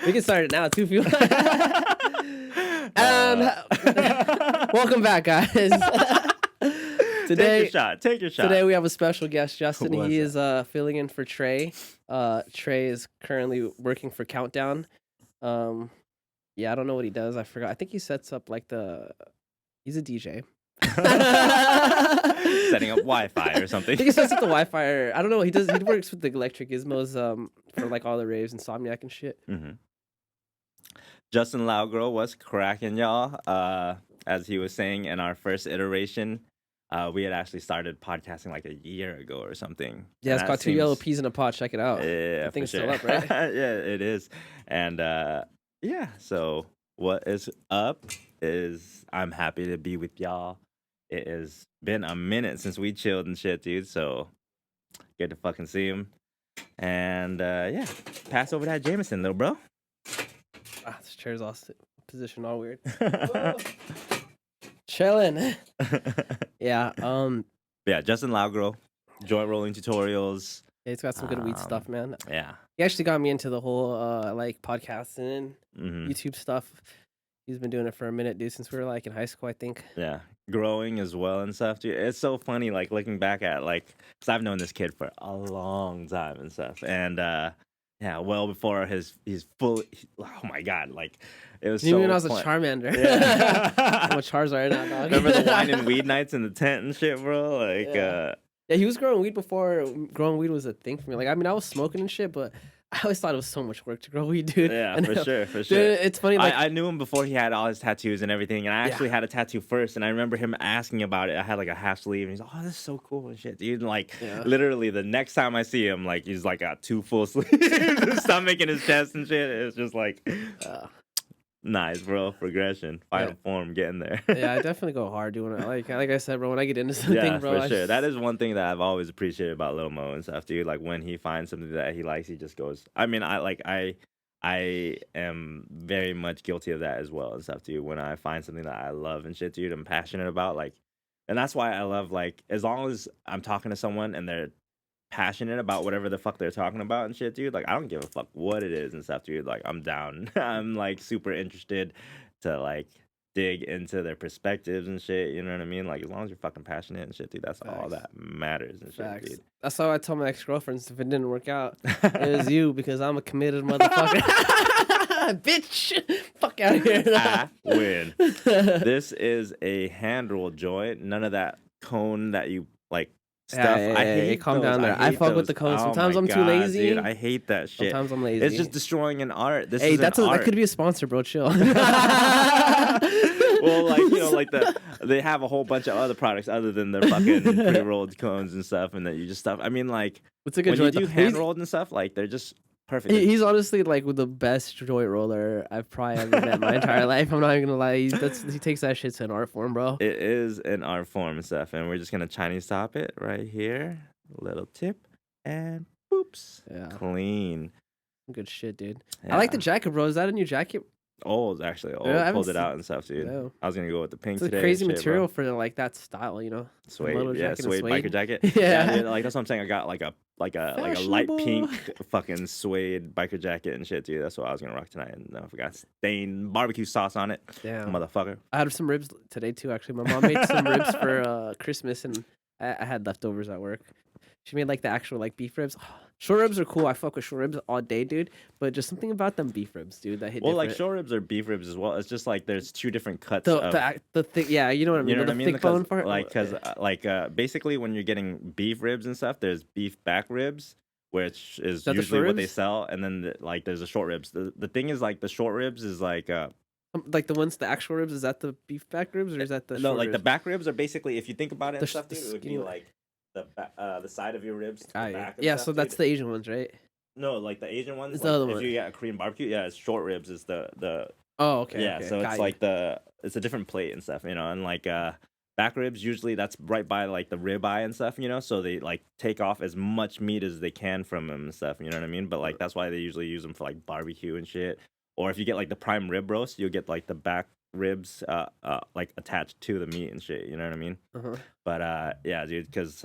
We can start it now too, if you want. And welcome back, guys. Take your shot. Today we have a special guest, Justin. Who was He is filling in for Trey. Trey is currently working for Countdown. Yeah, I don't know what he does. I forgot. I think he sets up he's a DJ. Setting up Wi-Fi or something. I think he sets up the Wi-Fi. I don't know. He works with the electric gizmos for like all the raves, Insomniac and shit. Mm-hmm. Justin Laogrow was cracking, y'all. As he was saying in our first iteration, we had actually started podcasting like a year ago or something. Yeah, it's called Two Yellow Peas in a Pod. Check it out. Yeah, I think it's sure. still up, right? Yeah, it is. And yeah, so what is up is I'm happy to be with y'all. It has been a minute since we chilled and shit, dude. So good to fucking see him. And yeah, pass over that Jamison, though, bro. This chair's all position all weird. Chilling. Yeah. Yeah, Justin Laogrow, joint rolling tutorials. He's got some good weed stuff, man. Yeah. He actually got me into the whole like podcasting, Mm-hmm. YouTube stuff. He's been doing it for a minute, dude, since we were like in high school, I think. Yeah, growing as well and stuff, dude. It's so funny, like looking back at because I've known this kid for a long time and stuff, and yeah, well before he's full. Oh my god, like it was. Even so when I was fun. a Charmander. Yeah. I'm a Charizard now, dog. Remember the wine and weed nights in the tent and shit, bro? Like, Yeah, he was growing weed before growing weed was a thing for me. Like, I mean, I was smoking and shit, but I always thought it was so much work to grow weed, dude. Yeah, and, for sure. Dude, it's funny. Like, I knew him before he had all his tattoos and everything, and I actually had a tattoo first, and I remember him asking about it. I had like a half sleeve, and he's like, "Oh, this is so cool and shit, dude." And like, literally, the next time I see him, like, he's like got 2 full sleeves, his stomach and his chest and shit. It's just like, nice, bro. Progression, final form, getting there. Yeah, I definitely go hard doing it. Like I said, bro, when I get into something, bro, for sure. That is one thing that I've always appreciated about Lil Moe and stuff, dude. Like when he finds something that he likes, he just goes. I mean, I am very much guilty of that as well and stuff, dude. When I find something that I love and shit, dude, I'm passionate about, like, and that's why I love, like, as long as I'm talking to someone and they're passionate about whatever the fuck they're talking about and shit, dude, like, I don't give a fuck what it is and stuff, dude. Like, I'm down. I'm like super interested to like dig into their perspectives and shit, you know what I mean? Like, as long as you're fucking passionate and shit, dude, that's all that matters and shit, dude. That's how I told my ex-girlfriends if it didn't work out, it was you, because I'm a committed motherfucker. Bitch, fuck out of here. I win. This is a hand roll joint. None of that cone that you like stuff. I hate calm those. down there. I fuck with the cones. Sometimes I'm too lazy. Dude, I hate that shit. Sometimes I'm lazy. It's just destroying an art. This hey, is that could be a sponsor, bro. Chill. Well, like, you know, like they have a whole bunch of other products other than their fucking pre-rolled cones and stuff, and that you just stuff. I mean, like, it's a good when joint, you do hand rolled and stuff, like, they're just perfect. He's honestly like the best joint roller I've probably ever met in my entire life. I'm not even gonna lie. He takes that shit to an art form, bro. It is an art form and stuff, and we're just gonna Chinese top it right here. Little tip and boops. Yeah, clean. Good shit, dude. Yeah. I like the jacket, bro. Is that a new jacket? Old, actually. Old. Yeah, Pulled it out and stuff, dude. No. I was gonna go with the pink It's today. a crazy shit, material bro. for like that style, you know. Suede, suede biker jacket. Yeah, dude, like that's what I'm saying. I got like a light pink fucking suede biker jacket and shit, dude. That's what I was gonna rock tonight, and I forgot stained barbecue sauce on it. Damn, motherfucker. I had some ribs today too. Actually, my mom made some ribs for Christmas, and I had leftovers at work. She made like the actual like beef ribs. Short ribs are cool. I fuck with short ribs all day, dude. But just something about them beef ribs, dude, that hit different. Like short ribs are beef ribs as well. It's just like there's 2 different cuts. The thick, yeah, you know what I mean. You know the what I mean? thick bone part. Like, because basically when you're getting beef ribs and stuff, there's beef back ribs, which is usually what they sell, and then like there's the short ribs. The thing is, like, the short ribs is like the actual ribs. Is that the beef back ribs, or is that the short ribs? The back ribs are basically, if you think about it and stuff, dude, it would be like the side of your ribs. To the back and stuff, so that's the Asian ones, right? No, like the Asian ones. It's the other one. If you get a Korean barbecue, it's short ribs is the. Oh, okay. Yeah, okay. so it's like it's a different plate and stuff, you know, and like back ribs usually that's right by like the rib eye and stuff, you know, so they like take off as much meat as they can from them and stuff, you know what I mean? But like that's why they usually use them for like barbecue and shit. Or if you get like the prime rib roast, you'll get like the back ribs like attached to the meat and shit, you know what I mean? Uh-huh. But yeah, dude, because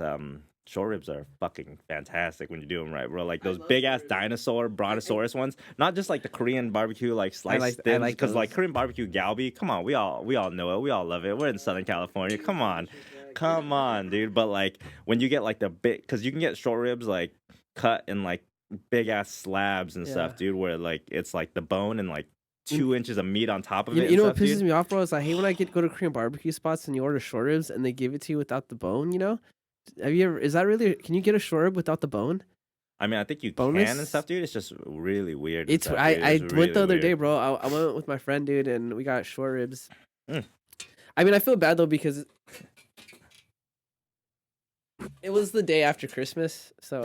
short ribs are fucking fantastic when you do them right, bro. Like I those love big short ass ribs. dinosaur brontosaurus ones, not just like the Korean barbecue like sliced I thins, like because like those. Korean barbecue galbi, come on, we all know it, we all love it. We're in Southern California, come on, come on, dude. But like when you get like the big, because you can get short ribs like cut in like big ass slabs and Yeah. stuff, dude, where like it's like the bone and like You, 2 inches of meat on top of you, it you and know what stuff, pisses dude. me off, bro? Is I hate when I go to Korean barbecue spots and you order short ribs and they give it to you without the bone. You know? Have you ever? Is that really? Can you get a short rib without the bone? I mean, I think you can and Boneless? stuff, dude. It's just really weird and It's stuff, dude. I It's went the really other day, weird. bro. I went with my friend, dude, and we got short ribs. Mm. I mean, I feel bad though because it was the day after Christmas, so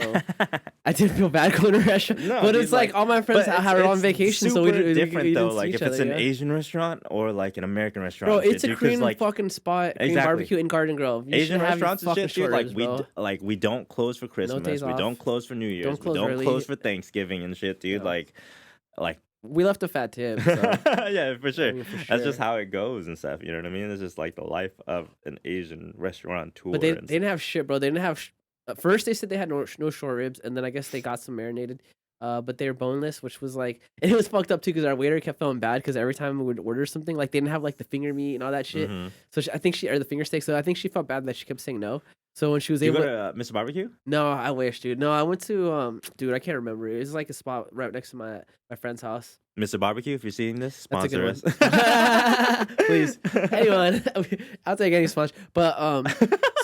I didn't feel bad going to a restaurant. No, but dude, it's like all my friends but are on it's vacation, so we super didn't, different we though. didn't see Like each if it's other. an Yeah. Asian restaurant or like an American restaurant, Bro, and shit, it's a dude, 'cause, Korean like fucking spot, Korean exactly. barbecue in Garden Grove. You Asian should have your restaurants and fucking shit, dude. short Like ribs, bro. we don't close for Christmas. days We don't off. close for New Year's. Don't We close don't early. close for Thanksgiving and shit, dude. Yeah. Like We left a fat tip, so yeah, for sure. I mean, for That's just sure. how it goes and stuff. You know what I mean? It's just like the life of an Asian restaurateur. But they and didn't have shit, bro. They didn't have. At first, they said they had no short ribs, and then I guess they got some marinated. But they were boneless, which was like, and it was fucked up too because our waiter kept feeling bad because every time we would order something, like they didn't have like the finger meat and all that shit. Mhm. So I think or the finger steak. So I think she felt bad that she kept saying no. So when she was You able, go to Mr. Barbecue? no, I wish, dude. No, I went to dude, I can't remember. It was like a spot right next to my friend's house. Mr. Barbecue, if you're seeing this, That's a sponsor good us. one. Please, anyone, I'll take any sponsor. But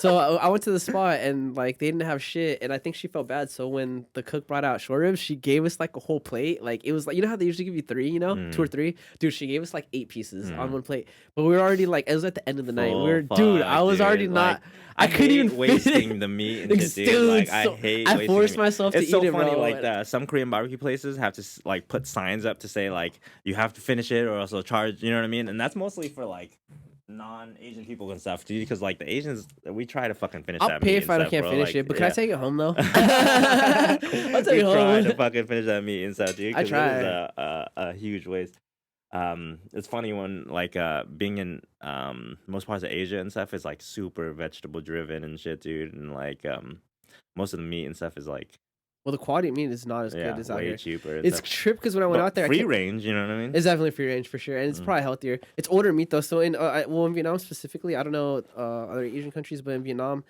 so I went to the spot and like they didn't have shit, and I think she felt bad. So when the cook brought out short ribs, she gave us like a whole plate. Like it was like, you know how they usually give you 3, you know, 2 or 3. Dude, she gave us like 8 pieces on one plate. But we were already like, it was at the end of the night. We were, dude, I was already not. Like, I couldn't hate even wasting the meat and shit, dude. Like I hate. I wasting forced meat. myself It's to so eat it, funny. bro. Like some Korean barbecue places have to like put signs up to say like you have to finish it or else they'll charge. You know what I mean? And that's mostly for like non-Asian people and stuff, dude. Because like the Asians, we try to fucking finish I'll that pay meat if I and stuff, can't bro. finish Like, it, but can I take it home though? I'll take we it home. try to fucking finish that meat and stuff, dude. I 'Cause try. It is a huge waste. It's funny when like being in most parts of Asia and stuff is like super vegetable driven and shit, dude, and like most of the meat and stuff is like Well, the quality of meat is not as good as out way here. cheaper. And It's stuff. trip because when I went But out there, I free kept- range, you know what I mean? It's definitely free range for sure, and it's probably healthier. It's older meat though. So in in Vietnam specifically, I don't know other Asian countries, but in Vietnam,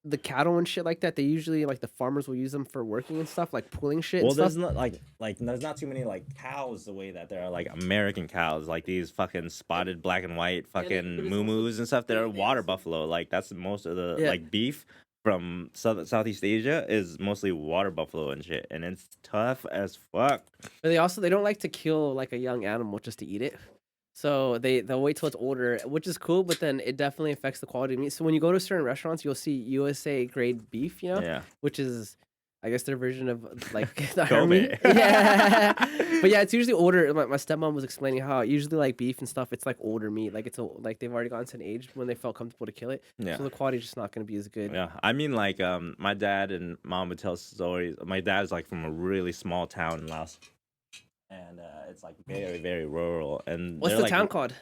the cattle and shit like that, they usually like the farmers will use them for working and stuff, like pulling shit. Well, and stuff. there's not like there's not too many like cows the way that there are like American cows, like these fucking spotted black and white fucking but it's moo-moos and stuff. They're water buffalo. Like that's most of the Yeah. like beef from Southeast Asia is mostly water buffalo and shit, and it's tough as fuck. But they don't like to kill like a young animal just to eat it. So they'll wait till it's older, which is cool, but then it definitely affects the quality of meat. So when you go to certain restaurants, you'll see USA grade beef, you know, Yeah. which is I guess their version of like the Kobe. army. Yeah. But yeah, it's usually older. My stepmom was explaining how usually like beef and stuff, it's like older meat. Like like they've already gotten to an age when they felt comfortable to kill it. Yeah. So the quality's just not gonna be as good. Yeah, I mean, like, my dad and mom would tell stories. My dad's like from a really small town in Laos, and it's like very, very rural. And What's they're, the like, town called?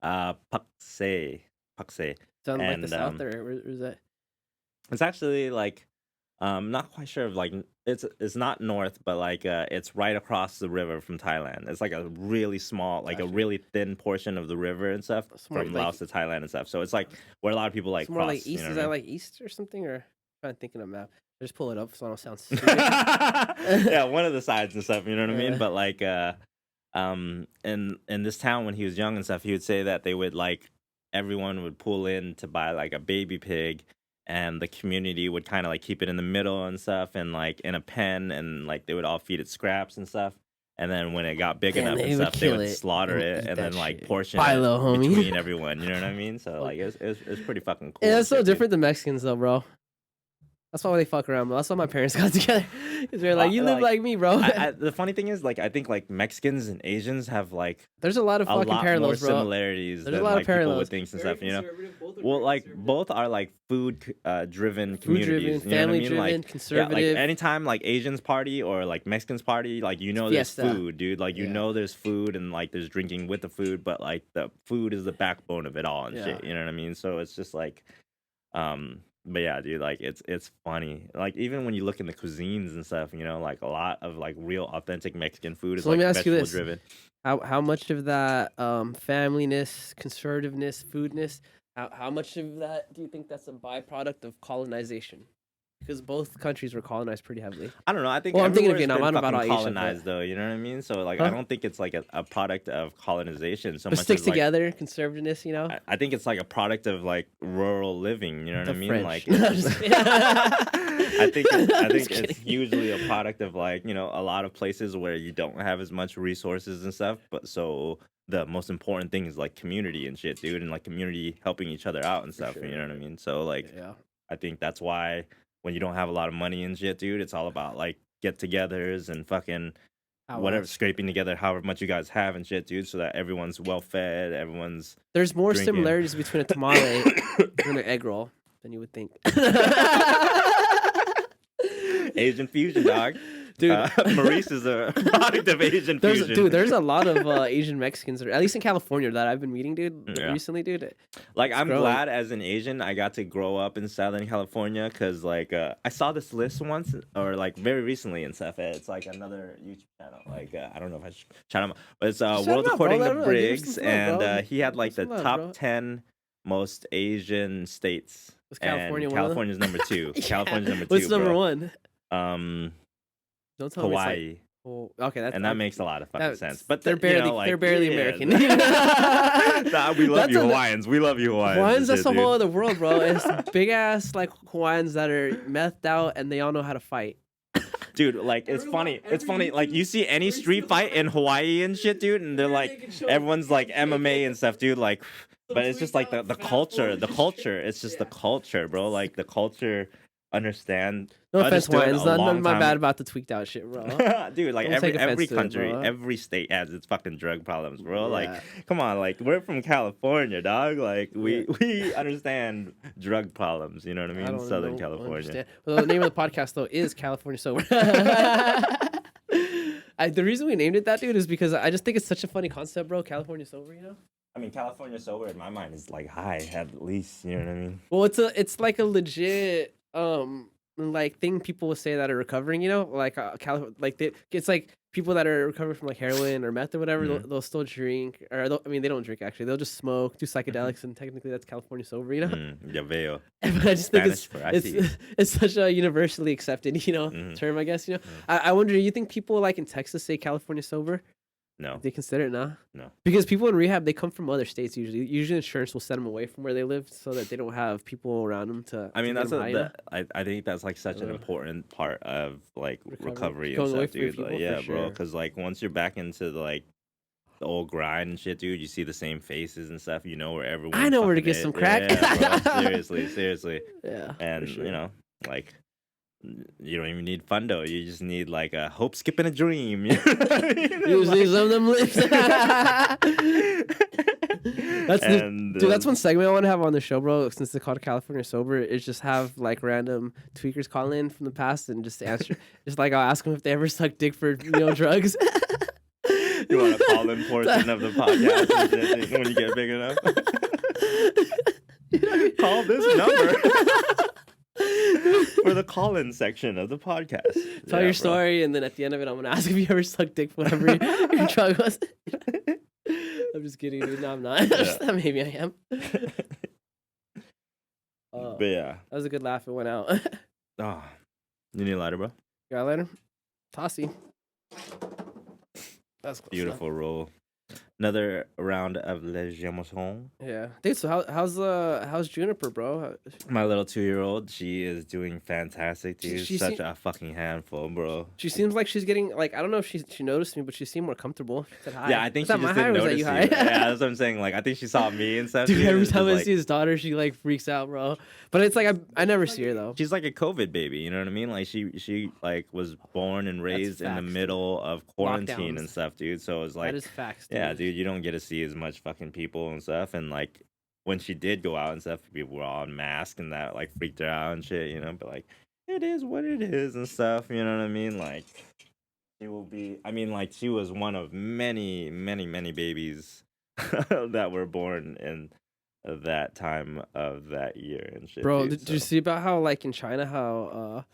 Pakse. Sound like the and, south or where's that? It's actually like, not quite sure of like it's not north, but like it's right across the river from Thailand. It's like a really small, like a Gotcha. really thin portion of the river and stuff It's more from like- Laos to Thailand and stuff. So it's like where a lot of people like It's more cross. like east. You know Is what I that mean? like east or something? Or I'm trying to think of a map. I just pull it up so I don't sound stupid. Yeah, one of the sides and stuff, you know what I mean? Yeah. But like in this town when he was young and stuff, he would say that they would like everyone would pull in to buy like a baby pig, and the community would kind of like keep it in the middle and stuff, and like in a pen, and like they would all feed it scraps and stuff. And then when it got big Then enough they and would stuff, they kill would it slaughter and it eat and that then like shit. portion Bye, it little homie. between everyone. You know what I mean? So like it's pretty fucking cool. Yeah, and that's so shit, dude. different than Mexicans though, bro. That's why they fuck around, bro. That's why my parents got together. Because they're like, you live like me, bro. The funny thing is, like, I think like Mexicans and Asians have like There's a lot of a fucking lot parallels, more bro. similarities There's a than lot of like people parallels. would think and stuff, you know. Well, like both are like food driven communities, Food-driven, you know what I mean? family-driven, Like, yeah, conservative. like anytime like Asians party or like Mexicans party, like you know there's Fiesta. food, dude. Like you Yeah. know there's food and like there's drinking with the food, but like the food is the backbone of it all and Yeah. shit. You know what I mean? So it's just like, But yeah, dude, like it's funny. Like even when you look in the cuisines and stuff, like a lot of like real authentic Mexican food is So let like me ask you vegetable this: driven. how much of that familyness, conservativeness, foodness, how much of that do you think that's a byproduct of colonization? Because both countries were colonized pretty heavily. I don't know. I think Well, I'm thinking of everywhere's Vietnam. been I don't know about fucking all Asia, but colonized though. You know what I mean? So like, I huh? don't think it's like a product of colonization so But much stick as like together, conservativeness. You know, I think it's like a product of like rural living. You know what I the mean? French. Like No, it's I'm just. just kidding. I think I I'm just think it's kidding. usually a product of like a lot of places where you don't have as much resources and stuff. But so the most important thing is like community and shit, dude, and like community helping each other out and For stuff. You know what I sure. mean? So like Yeah. I think that's why when you don't have a lot of money and shit, dude, it's all about like get-togethers and fucking whatever, Powwows. scraping together however much you guys have and shit, dude, so that everyone's well fed, everyone's There's more drinking. similarities between a tamale and an egg roll than you would think. Asian fusion, dog. Dude, Maurice is a product of Asian fusion. there's a lot of Asian Mexicans, or at least in California, that I've been meeting, dude, Yeah. recently, dude. Like, It's I'm growing. glad as an Asian I got to grow up in Southern California because, like, I saw this list once, or like very recently in stuff. It's like another YouTube channel. Like, I don't know if I should shout him out, but it's Shout World him out, bro. According Let to him know. Give him Briggs, some love, and bro. he had Give him like the some love, top bro. 10 most Asian states. Was California And one of them? California's number 2. Yeah. California's number 2, What's number bro. one? Um, Don't tell me it's like. Hawaii. Oh, okay, that's And that makes a lot of fucking sense. But they're barely like, they're barely yeah. American. Nah, we love That's you a- Hawaiians. We love you Hawaiians. Hawaiians, that's shit, the dude. whole other world, bro. It's big ass like Hawaiians that are methed out and they all know how to fight. Dude, like it's funny. It's funny. Like you see any street fight in Hawaii and shit, dude, and they're like everyone's like MMA and stuff, dude. Like, but it's just like the culture. The culture. It's just the culture, bro. Like the culture. Understand. No offense, understood Hawaiians. a None long of my time- bad about the tweaked out shit, bro. Dude, like Don't take offense every to it, country, bro. every state has its fucking drug problems, bro. Yeah. Like, come on, like we're from California, dog. Like we understand drug problems. You know what I I mean? don't Southern know- California. understand. Well, the name of the podcast though is California Sober. The reason we named it that, dude, is because I just think it's such a funny concept, bro. California Sober, you know? I mean, California sober in my mind is like high at least. You know what I mean? Well, it's like a legit like thing people will say that are recovering, you know, like it's like people that are recovering from like heroin or meth or whatever, they'll still drink, or I mean they don't drink actually, they'll just smoke, do psychedelics, and technically that's California sober, you know. Ya veo. But I just think Spanish for I see. it's such a universally accepted, you know, term, I guess, you know. I wonder, do you think people like in Texas say California sober? No, They consider it now? no. Because people in rehab, they come from other states usually. Usually insurance will send them away from where they live so that they don't have people around them to. I mean, to get that's them high, you know? I think that's like such an important part of like recovery and Going away stuff, from your dude. Like, people, for yeah, bro. sure. Because like once you're back into the old grind and shit, dude, you see the same faces and stuff. You know where everyone. I know where to fucking get some is. crack. Yeah, bro. Seriously. Yeah. And for sure. you know, like you don't even need fundo. You just need like a hope, skip, and a dream. You know what I mean? Usually some of them lips. Dude, that's one segment I want to have on the show, bro. Since it's called California Sober, is just have like random tweakers call in from the past and just answer. Just like I'll ask them if they ever sucked dick for drugs. You want a call-in portion of the podcast and shit when you get big enough? Call this number for the call-in section of the podcast. Tell your story, and then at the end of it, I'm gonna ask if you ever sucked dick for whatever your drug was. I'm just kidding, dude. No, I'm not. Yeah. Maybe I am. But yeah. That was a good laugh. It went out. Oh, you need a lighter, bro? Got a lighter? Tossy. That's close Beautiful roll. Another round of Le Jamison. Yeah, dude. So how's Juniper, bro? My little 2-year-old, she is doing fantastic, dude. She Such a fucking handful, bro. She seems like she's getting like, I don't know if she noticed me, but she seemed more comfortable. She said hi. Yeah, I think Was she that just my high didn't or was that notice you you. high? Yeah, that's what I'm saying. Like, I think she saw me and stuff. Dude, every it's time just I see his daughter, she like freaks out, bro. But it's like I never see her though. She's like a COVID baby, you know what I mean? Like she like was born and raised in the facts, middle of quarantine Lockdowns. and stuff, dude. So it's like, That is facts. yeah, dude, you don't get to see as much fucking people and stuff. And like when she did go out and stuff, people were all in masks and that like freaked her out and shit, you know. But like it is what it is and stuff, you know what I mean? Like she will be. I mean, like she was one of many babies that were born in that time of that year and shit, Bro, dude. did you see about how like in China how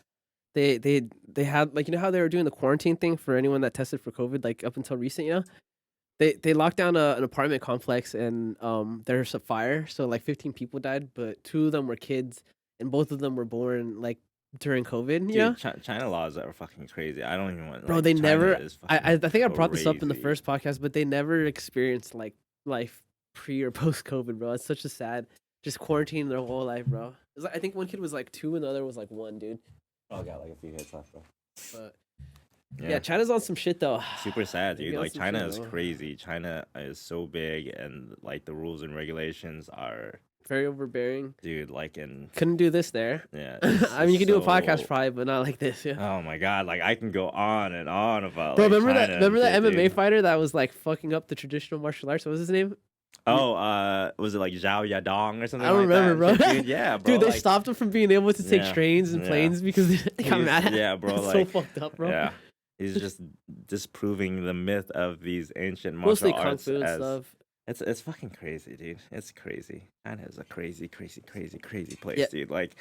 they had like, you know how they were doing the quarantine thing for anyone that tested for COVID like up until recent, you know? They locked down an apartment complex and there's a fire, so like 15 people died, but two of them were kids and both of them were born like during COVID, you know? Dude, China laws are fucking crazy. I don't even want Bro, like they China never is I fucking think I brought this up in the crazy. first podcast, but they never experienced like life pre or post COVID, bro. It's such a sad just quarantining their whole life, bro. It was like, I think one kid was like 2 and the other was like 1, dude. Oh, got like a few hits left, bro. But Yeah. yeah, China's on some shit though. Super sad, They dude. be on Like some China shit, is bro. crazy. China is so big, and like the rules and regulations are, Very overbearing. dude. Like in Couldn't do this there. yeah. I mean, you can do a podcast so- probably, but not like this. Yeah. Oh my god, like I can go on and on about. Bro, like, remember that? China Remember and that shit, MMA dude. fighter that was like fucking up the traditional martial arts? What was his name? Oh, was it like Zhao Yadong or something? I don't like remember, that? bro. Shit, dude, yeah, bro. Dude, they like, stopped him from being able to take Yeah, trains and yeah. planes because they got He's- mad at. yeah, bro, It's like- so fucked up, bro. Yeah, he's just disproving the myth of these ancient Mostly martial kung arts fu and as stuff. it's fucking crazy, dude. It's crazy. China is a crazy place, Yeah. dude. Like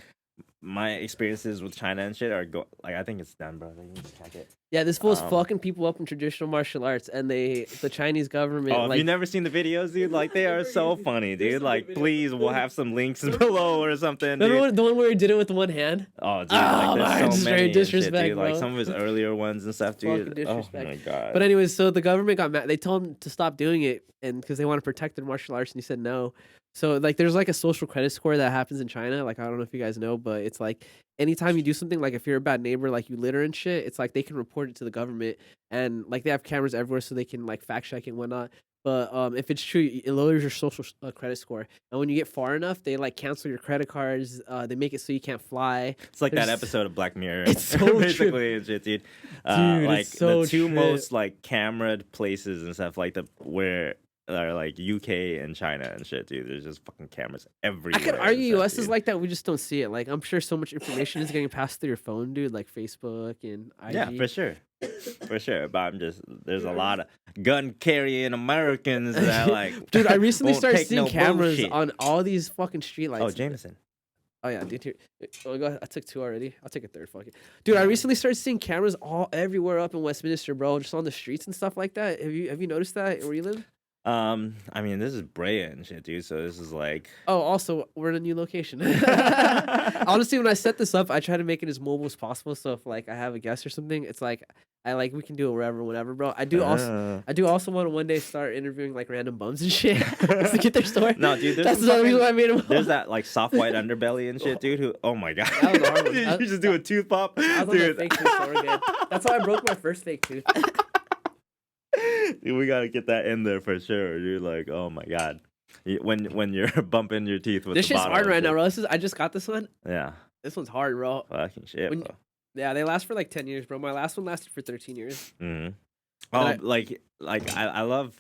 my experiences with China and shit are like I think it's done, bro. Like, you can just check it. Yeah, this fool's Um, fucking people up in traditional martial arts, and the Chinese government Oh, have like you never seen the videos, dude? Like they are so funny, There's dude. some Like good videos. please, we'll have some links below or something, remember dude. when, the one where he did it with one hand. Oh, dude, Oh, like man, there's so straight many and shit, disrespect, dude. Like bro. some of his earlier ones and stuff, Fucking dude. disrespect. Oh my god. But anyways, so the government got mad. They told him to stop doing it, and because they want to protect their martial arts, and he said no. So like, there's like a social credit score that happens in China. Like I don't know if you guys know, but it's like anytime you do something, like if you're a bad neighbor, like you litter and shit, it's like they can report it to the government, and like they have cameras everywhere, so they can like fact check and whatnot. But if it's true, it lowers your social credit score, and when you get far enough, they like cancel your credit cards. They make it so you can't fly. It's like that There's- episode of Black Mirror. It's so basically and shit, dude. Dude, Like it's so the two trip. most like cameraed places and stuff, like the where are like UK and China and shit, dude. There's just fucking cameras everywhere. I could and argue stuff, US is dude. like that. We just don't see it. Like I'm sure so much information is getting passed through your phone, dude. Like Facebook and IG. Yeah, for sure. For sure. But I'm just there's a lot of gun carrying Americans that like Dude, I recently won't started take seeing no cameras bullshit. on all these fucking streetlights. Oh, Jamison. Oh yeah, dude. Here. Oh, go ahead. I took 2 already. I'll take a third. Fuck it, dude. I recently started seeing cameras all everywhere up in Westminster, bro. Just on the streets and stuff like that. Have you noticed that where you live? I mean, this is Brea and shit, dude. So this is like Oh, also, we're in a new location. Honestly, when I set this up, I try to make it as mobile as possible. So if like I have a guest or something, it's like we can do it wherever, whenever, bro. I do also want to one day start interviewing like random bums and shit just to get their story. No, dude, there's That's some the only fucking- reason why I made him. there's that like soft white underbelly and shit, dude. Who? Oh my god! That was a hard one. Did you just do a tooth pop, I was on dude? the fake tooth, so we're good. That's how I broke my first fake tooth. Dude, we gotta get that in there for sure, dude. Like, oh my god, when you're bumping your teeth with This the shit's bottle hard and right now, shit. bro. I just got this one. Yeah, This one's hard, bro. fucking shit, When- bro. Yeah, they last for like 10 years, bro. My last one lasted for 13 years. Mm-hmm. And Oh, I- like I love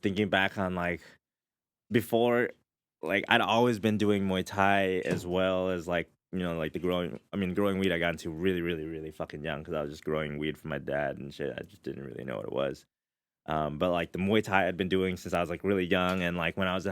thinking back on like before, like I'd always been doing Muay Thai as well as like like the growing weed I got into really fucking young because I was just growing weed for my dad and shit. I just didn't really know what it was. But like the Muay Thai I'd been doing since I was like really young, and like when I was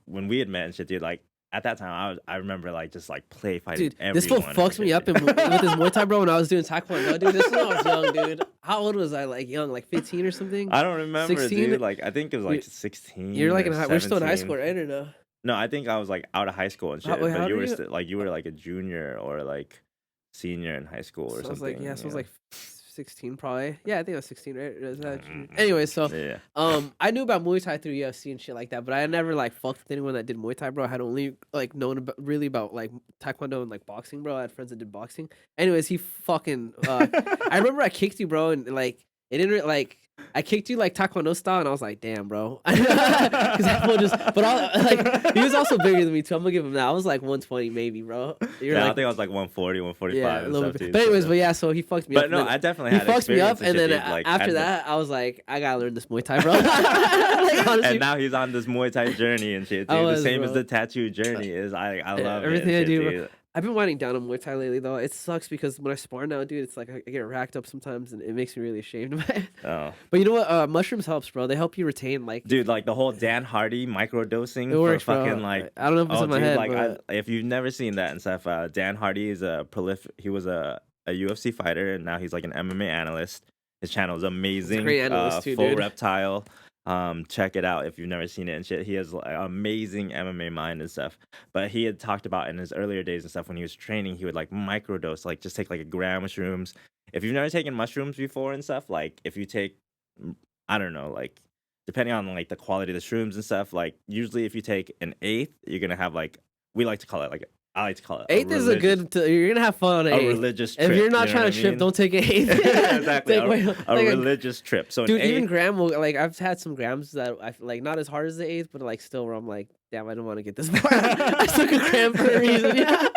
when we had met and shit, dude, like at that time I remember like just like play fighting Dude, everyone. this fool and fucked me shit, up dude. with his Muay Thai, bro, when I was doing Taekwondo, dude. This is when I was young, dude. How old was I? Like young, like 15 or something? I don't remember, 16? dude. Like I think it was like You- 16. You're like or we're still in high 17. school, right? Or no? No, I think I was like out of high school and shit. Wait, how but you old were are you? still like you were like a junior or like senior in high school or So I was something. like, yeah, so I was you like 16 probably. Yeah, I think I was 16, right? Or is that junior? Mm. Anyway, so know? Yeah. I knew about Muay Thai through UFC and shit like that, but I never like fucked with anyone that did Muay Thai, bro. I had only like known really about like Taekwondo and like boxing, bro. I had friends that did boxing. Anyways, he fucking I remember I kicked you, bro, and like it didn't like I kicked you like Taekwondo style, and I was like, damn, bro. But he was also bigger than me too. I'm gonna give him that. I was like 120 maybe, bro. You're Yeah, I like, think I was like 140, 145. yeah, a and little stuff, bit. too, But so, anyways, yeah. but yeah, so he fucked me up. But no, and then I definitely he had fucked me up, experience and then shit, dude, like, after I'd that, I was like, I gotta learn this Muay Thai, bro. Like, honestly, and now he's on this Muay Thai journey and shit. I Dude. was, The same as bro. the tattoo journey is. I love everything it. I and do, shit, bro. dude. I've been winding down on Muay Thai lately though. It sucks because when I spar now, dude, it's like I get racked up sometimes, and it makes me really ashamed of it. Oh, But you know what? Mushrooms helps, bro. They help you retain like dude, like the whole Dan Hardy microdosing it for works, bro. fucking like. I don't know if it's Oh, in my dude, head, like but if you've never seen that and stuff, Dan Hardy is a prolific. He was a UFC fighter, and now he's like an MMA analyst. His channel is it's a amazing. great analyst too, Full dude. Reptile. Check it out if you've never seen it and shit. He has like, amazing MMA mind and stuff. But he had talked about in his earlier days and stuff when he was training, he would like microdose, like just take like a gram of shrooms. If you've never taken mushrooms before and stuff, like if you take, I don't know, like depending on like the quality of the shrooms and stuff, like usually if you take an eighth, you're gonna have like we like to call it like I like to call it Eighth is a good. You're gonna have fun on a eighth. religious trip. If you're not you know trying what to I trip, mean? don't take an eighth. Exactly, Take a religious trip. So dude, an even eighth, gram will like I've had some grams that I feel like not as hard as the eighth, but like still where I'm like, damn, I don't want to get this far. I took a gram for a reason. Yeah.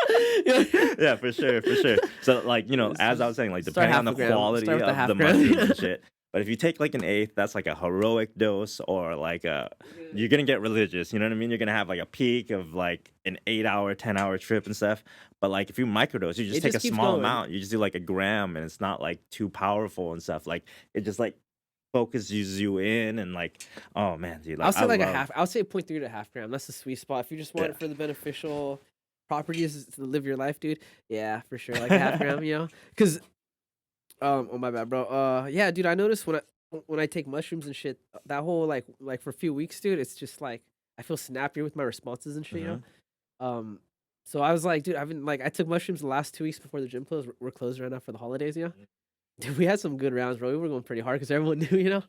yeah, for sure, for sure. So like as I was saying, like Start depending on the half a gram. quality Start with the of half the gram. mushrooms and shit. But if you take like an eighth, that's like a heroic dose, or like you're gonna get religious. You know what I mean? You're gonna have like a peak of like an 8-hour, 10-hour trip and stuff. But like if you microdose, you just It take just a keeps small going. amount. You just do like a gram, and it's not like too powerful and stuff. Like it just like focuses you in, and like, oh man, dude. Like, I'll say like a love- half. I'll say 0.3 to a half gram. That's the sweet spot. If you just want Yeah. it for the beneficial properties to live your life, dude. Yeah, for sure. Like a half gram, Because oh my bad, bro. Yeah, dude. I noticed when I take mushrooms and shit, that whole like for a few weeks, dude. It's just like I feel snappier with my responses and shit, So I was like, dude, I've been like I took mushrooms the last 2 weeks before the gym closed. We're closed right now for the holidays, Dude, we had some good rounds, bro. We were going pretty hard because everyone knew,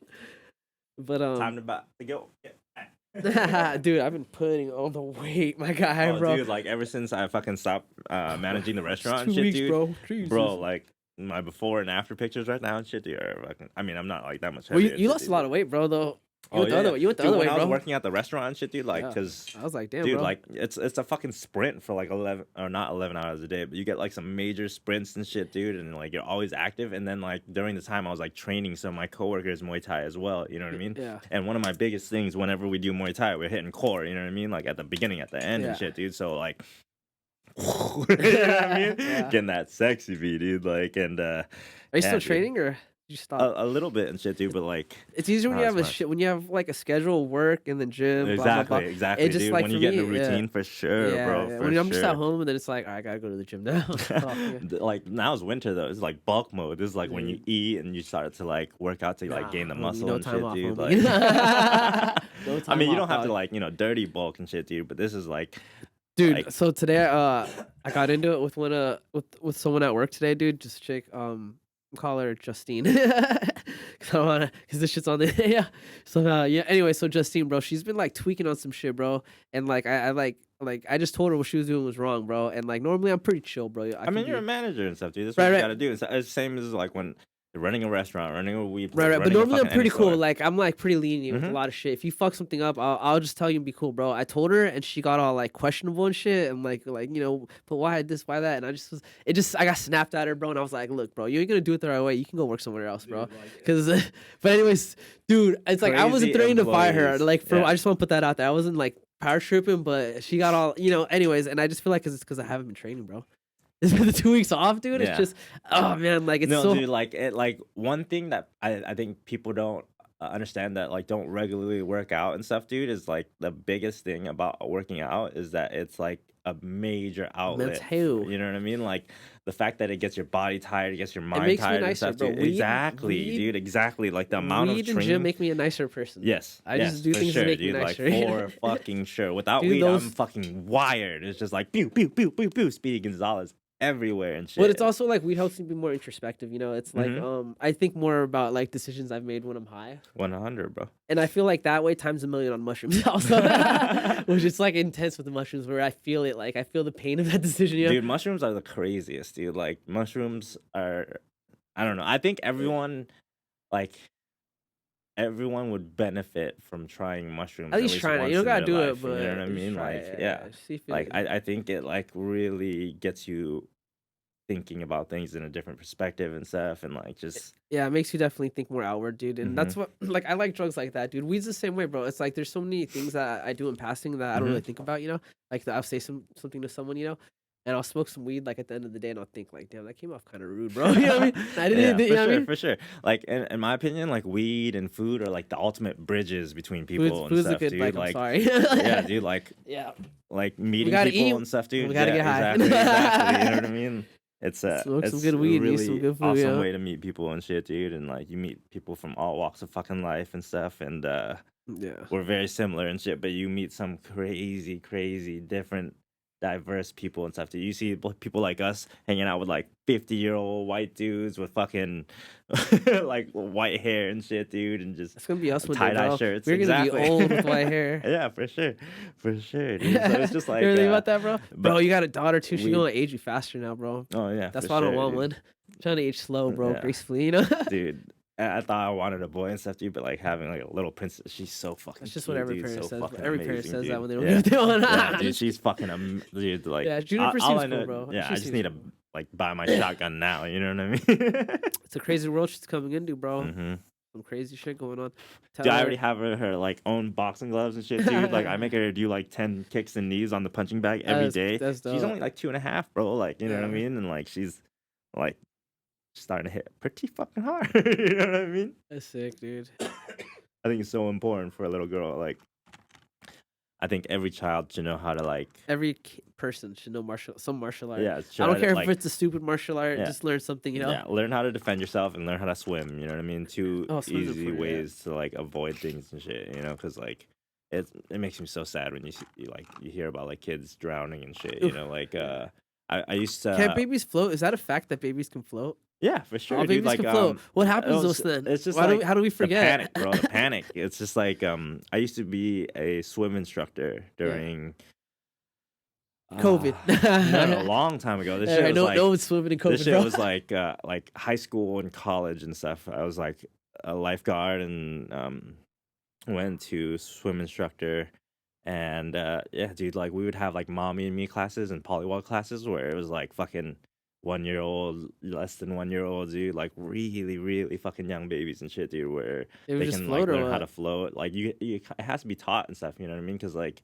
But Time to go. Yeah. dude, I've been putting all the weight, my guy, Oh, bro. dude, like ever since I fucking stopped managing the restaurant and It's 2 shit, weeks, dude. bro. Jesus. Bro, like my before and after pictures right now and shit, dude. Are fucking, I mean, I'm not like that much. Well, heavier and you shit, lost dude, a lot but- of weight, bro. Though Oh, you went the other way. You went the Dude, other way, when I was bro. working at the restaurant and shit, dude, like, Yeah. cause I was like, damn, dude, bro. like it's a fucking sprint for like 11 or not 11 hours a day, but you get like some major sprints and shit, dude, and like you're always active. And then like during the time I was like training some of my coworkers Muay Thai as well, you know what I mean? Yeah. And one of my biggest things whenever we do Muay Thai, we're hitting core, you know what I mean? Like at the beginning, at the end Yeah. and shit, dude. So like you know what I mean? Yeah. Getting that sexy beat, dude. Like and Are you still dude. training or did you stop? a little bit and shit, dude, but like It's easier when not you as have a much. shit when you have like a schedule, work, and then gym. exactly, Blah, exactly, It just, dude. like, When for you get in a me, yeah. routine, for sure, yeah, bro. yeah. For When I'm sure. just at home, and then it's like, all right, I gotta go to the gym now. Oh, yeah. Like now it's winter though. It's like bulk mode. This is like when you eat and you start to like work out to like gain the homie, muscle no and time shit, off, dude. homie. Like, No I time mean, you off, don't have to dog. like dirty bulk and shit, dude. But this is like, Dude, like- so today I got into it with one with someone at work today, dude. Just a chick. Call her Justine. Cause this shit's on the yeah. So yeah. Anyway, so Justine, bro, she's been like tweaking on some shit, bro. And like I I just told her what she was doing was wrong, bro. And like normally I'm pretty chill, bro. I mean, you're a manager and stuff, dude. That's Right, what you right. gotta do. It's the same as like when you're running a restaurant, running a weed place, Right, right. But running a normally I'm fucking pretty any cool. store. Like I'm like pretty lenient with a lot of shit. If you fuck something up, I'll just tell you and be cool, bro. I told her and she got all like questionable and shit and like but why this, why that? And I got snapped at her, bro. And I was like, look, bro, you ain't gonna do it the right way. You can go work somewhere else, bro. Cause but anyways, dude, it's like I wasn't Crazy threatening to fire her. employees. Like Yeah. I just want to put that out there. I wasn't like power tripping, but she got all anyways. And I just feel like it's because I haven't been training, bro. It's been the 2 weeks off, dude. Yeah. It's just oh man, like it's no, so dude, like one thing that I think people don't understand that like don't regularly work out and stuff, dude, is like the biggest thing about working out is that it's like a major outlet. Mental. You know what I mean? Like the fact that it gets your body tired, it gets your mind makes me tired and nicer, stuff, bro. dude. Weed- Exactly, weed- dude. Exactly. Like the amount weed of and training. gym make me a nicer person. Yes, I just do for things to sure, make me dude. nicer. Like for fucking sure. Without Dude, weed, those- I'm fucking wired. It's just like pew pew pew pew pew. Speedy Gonzalez everywhere and shit. But it's also like weed helps me be more introspective. It's like Mm-hmm. I think more about like decisions I've made when I'm high, 100, bro. and I feel like that way times a million on mushrooms also, which is like intense with the mushrooms where I feel it like I feel the pain of that decision. Dude, mushrooms are the craziest, dude. Like mushrooms are, I don't know. I think everyone would benefit from trying mushrooms. At least trying it. once You don't in gotta their do it, life, but you know what I just mean? try Like, it, yeah. See if Like it- I think it like really gets you thinking about things in a different perspective and stuff, and like just yeah, it makes you definitely think more outward, dude. And that's what like I like drugs like that, dude. Weed's the same way, bro. It's like there's so many things that I do in passing that I don't really think about, Like I'll say something to someone, and I'll smoke some weed like at the end of the day, and I'll think like, damn, that came off kind of rude, bro. You know what I mean? I Yeah, didn't, you for know what I sure, mean? for sure. Like in my opinion, like weed and food are like the ultimate bridges between people and Food's a stuff, good dude. like. I'm Like, sorry. yeah, dude. Yeah, Like we meeting gotta eat. people and stuff, dude. We gotta Yeah, get high. exactly. You know what I mean? Smoke some It's good a weed and eat some really good food. awesome Yeah, way to meet people and shit, dude. And like you meet people from all walks of fucking life and stuff, and yeah. we're very similar and shit. But you meet some crazy, crazy, different, diverse people and stuff. Too. You see people like us hanging out with like 50-year-old white dudes with fucking like white hair and shit, dude, and just It's gonna be us one day, tie dye bro. shirts. We're gonna Exactly. be old with white hair. Yeah, for sure, dude. So it's just like, you ever think about that, bro? Bro, but you got a daughter too. She's we, gonna age you faster now, bro. oh yeah, That's for why I don't sure, want dude. one. I'm trying to age slow, bro, Yeah, gracefully. You know. dude. I thought I wanted a boy and stuff, dude, but like having like a little princess, she's so fucking That's just cute, what every dude. parent So says. fucking Every parent amazing, says dude. that when they don't Yeah, get what they want. yeah, dude. She's fucking dude. Like, Yeah, Juniper all seems I know, cool, bro. yeah, She I just seems need to cool. like buy my shotgun now. You know what I mean? It's a crazy world she's coming into, bro. hmm Some crazy shit going on. Dude, Tell I her. already have her like own boxing gloves and shit, dude. Like, I make her do like 10 kicks and knees on the punching bag every day. That's She's dope. only like 2.5, bro. Like, you know what I Yeah, mean? And like, she's like starting to hit pretty fucking hard. You know what I mean? that's sick, dude. I think it's so important for a little girl. Like, I think every child should know how to like, Every person should know some martial art. yeah, I don't should care like, if it's a stupid martial art. yeah, Just learn something, you know. yeah, learn how to defend yourself and learn how to swim. You know what I mean? Two Oh, swimming's easy important, yeah. ways to like avoid things and shit. You know, because like it makes me so sad when you hear about like kids drowning and shit. You Oof. know, like Yeah. I used Can to babies float? Is that a fact that babies can float? yeah, for sure, All dude. babies Like can float. What happens to us then? it's just Why like how do we the forget? panic, bro. The panic. It's just like I used to be a swim instructor Yeah. during. COVID. No, a long time ago. This shit Alright, was no, like no one's swimming in this COVID, shit bro. was like high school and college and stuff. I was like a lifeguard and went to swim instructor and yeah, dude, like we would have like mommy and me classes and polywog classes where it was like fucking 1 year old, less than 1 year old, dude, like really, really fucking young babies and shit, dude, where They would they just can like float or learn how to what? float. Like it has to be taught and stuff. You know what I mean? Because like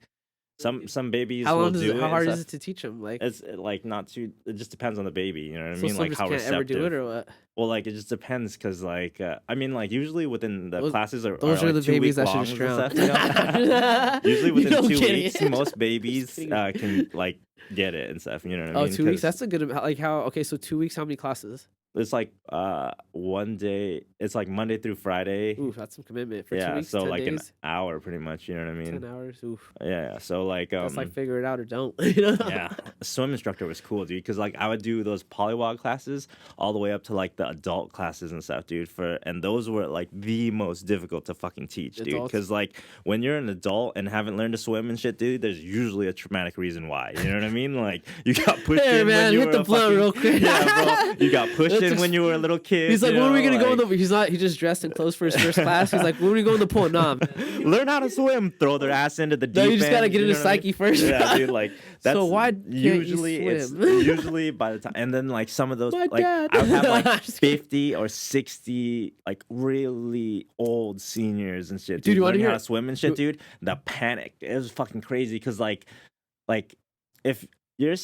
some babies How will long does do it? it How and hard stuff. is it to teach them? Like, It's like not too. It just depends on the baby. You know what I so mean? some Like just how can't ever do it receptive. or what? Well, like it just depends because like I mean like usually within the Those, classes are those are like the 2 week babies that should longs just and drown. stuff. You know? Usually You within don't 2 get weeks, it. most Just babies kidding. can like get it and stuff. You know what I Oh, mean? 2 weeks. 'Cause That's a good amount. Like how? Okay, so 2 weeks. How many classes? it's like one day. It's like Monday through Friday. Oof, that's some commitment for 2 Yeah, weeks. so 10 like an days. hour pretty much. You know what I 10 mean? hours. Oof. Yeah. So like That's like figure it out or don't. You know? yeah, swim instructor was cool, dude. Because like I would do those polywog classes all the way up to like the adult classes and stuff, dude. And those were like the most difficult to fucking teach, dude. Adults. Because like when you're an adult and haven't learned to swim and shit, dude, there's usually a traumatic reason why. You know what I mean? Like you got pushed Hey in man, when you hit were the a blunt fucking real quick. yeah, bro. You got pushed Let's in just- when you were a little kid. He's like, you when are we know, gonna go in like, the? He's not. He just dressed in clothes for his first class. He's like, when are we go in the pool? Nah, man. learn how to swim. Throw their ass into the deep No, end. you just gotta get you into know what I mean? psyche first. Yeah, dude. Like that's So why can't usually you it's swim? usually by the time, and then like some of those My like dad. I would have like Just kidding. 50 or 60 like really old seniors and shit. Dude, you wanna learning how hear- to swim and shit, dude. The panic it was fucking crazy because like if you're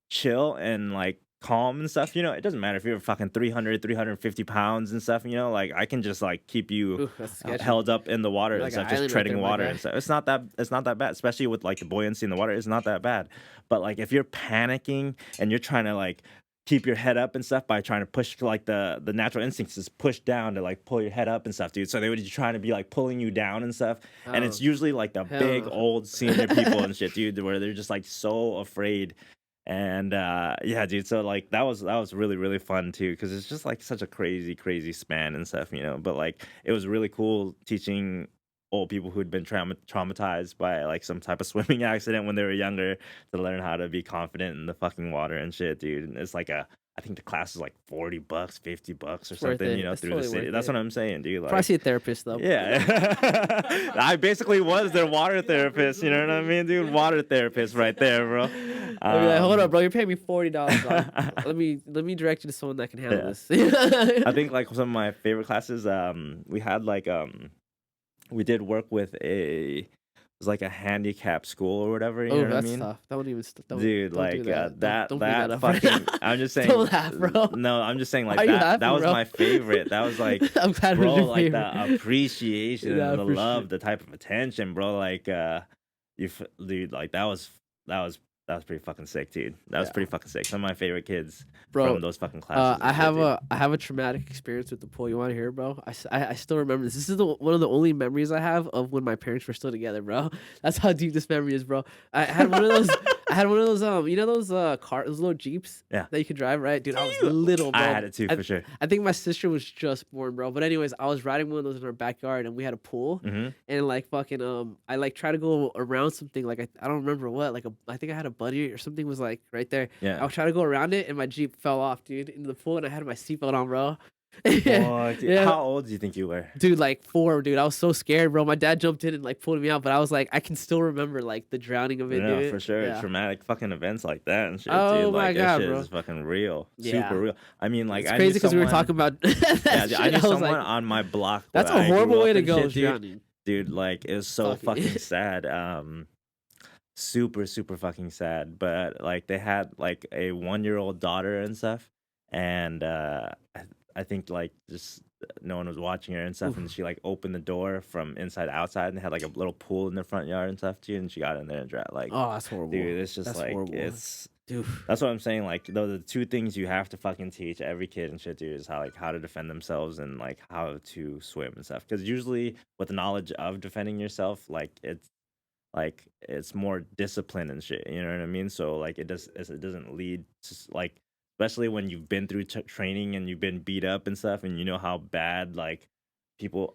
chill and like calm and stuff, you know, it doesn't matter if you're fucking 300 350 pounds and stuff, you know, like I can just like keep you Oof, that's sketchy. held up in the water You're and like an stuff, just island right treading there, my water guy. and stuff. It's not that bad, especially with like the buoyancy in the water. It's not that bad. But like if you're panicking and you're trying to like keep your head up and stuff by trying to push like the natural instincts is push down to like pull your head up and stuff, dude. So they would be trying to be like pulling you down and stuff. And it's Oh, usually like the hell big no. old senior people and shit, dude, where they're just like so afraid. And yeah, dude, so like that was really really fun too because it's just like such a crazy span and stuff, you know. But like it was really cool teaching old people who'd been traumatized by like some type of swimming accident when they were younger to learn how to be confident in the fucking water and shit, dude. And it's like I think the class is like $40, $50 or It's worth something, it. you know, It's through totally the city. worth That's it. what I'm saying, dude. Probably Like, see a therapist though. yeah, I basically was their water therapist. You know what I mean, dude? Water therapist right there, bro. I'll be like, hold up, bro. You're paying me $40. Let me direct you to someone that can handle Yeah. this. I think like some of my favorite classes, we had like we did work with a was like a handicap school or whatever. You Oh, know what I that's mean? tough. Don't even Dude, don't do like that. that Don't bring that that up right now. fucking I'm just saying Don't laugh, bro. no, I'm just saying Why like are you that laughing, was bro? my favorite. That was like I'm glad it was bro, your like favorite. the appreciation Nah, and the for sure. love, the type of attention, bro. Like dude, like that was that was pretty fucking sick, dude. That was Yeah, pretty fucking sick. Some of my favorite kids bro. from those fucking classes I and shit, dude. have a traumatic experience with the pool. You want to hear, bro? I still remember this. This is one of the only memories I have of when my parents were still together, bro. That's how deep this memory is, bro. I had one of those. I had one of those you know those those little jeeps Yeah. that you could drive, right? Dude, I was little, bro. I had it too, for sure. I think my sister was just born, bro. But anyways, I was riding one of those in our backyard, and we had a pool, and like fucking I like try to go around something like I don't remember what, like I think I had a buddy or something was like right there. Yeah. I was trying to go around it, and my Jeep fell off, dude, into the pool, and I had my seatbelt on, bro. Fuck, dude. Yeah. How old do you think you were? Dude, like 4, dude. I was so scared, bro. My dad jumped in and like pulled me out, but I was like, I can still remember like the drowning of it, No, dude. for sure. Yeah. Traumatic fucking events like that and shit, Oh dude. my Like God, that shit bro. is fucking real. Yeah. Super real. I mean, like It's I crazy knew because we were someone- talking about Yeah, that dude, shit. I knew was someone like, on my block. that's where a I grew horrible up way to and go, shit, is dude. drowning. Dude, like it was so Fuck it. fucking sad. Super, super fucking sad. But like they had like a 1-year-old daughter and stuff, and I think like just no one was watching her and stuff, and she like opened the door from inside to outside, and they had like a little pool in the front yard and stuff too, and she got in there and drowned. Like, Oh, that's horrible. dude, it's just That's like horrible. it's. Dude. That's what I'm saying. Like, those are the two things you have to fucking teach every kid and shit, dude, is how to defend themselves and like how to swim and stuff. Because usually, with the knowledge of defending yourself, like it's more discipline and shit. You know what I mean? So like it doesn't lead to like, especially when you've been through training and you've been beat up and stuff, and you know how bad like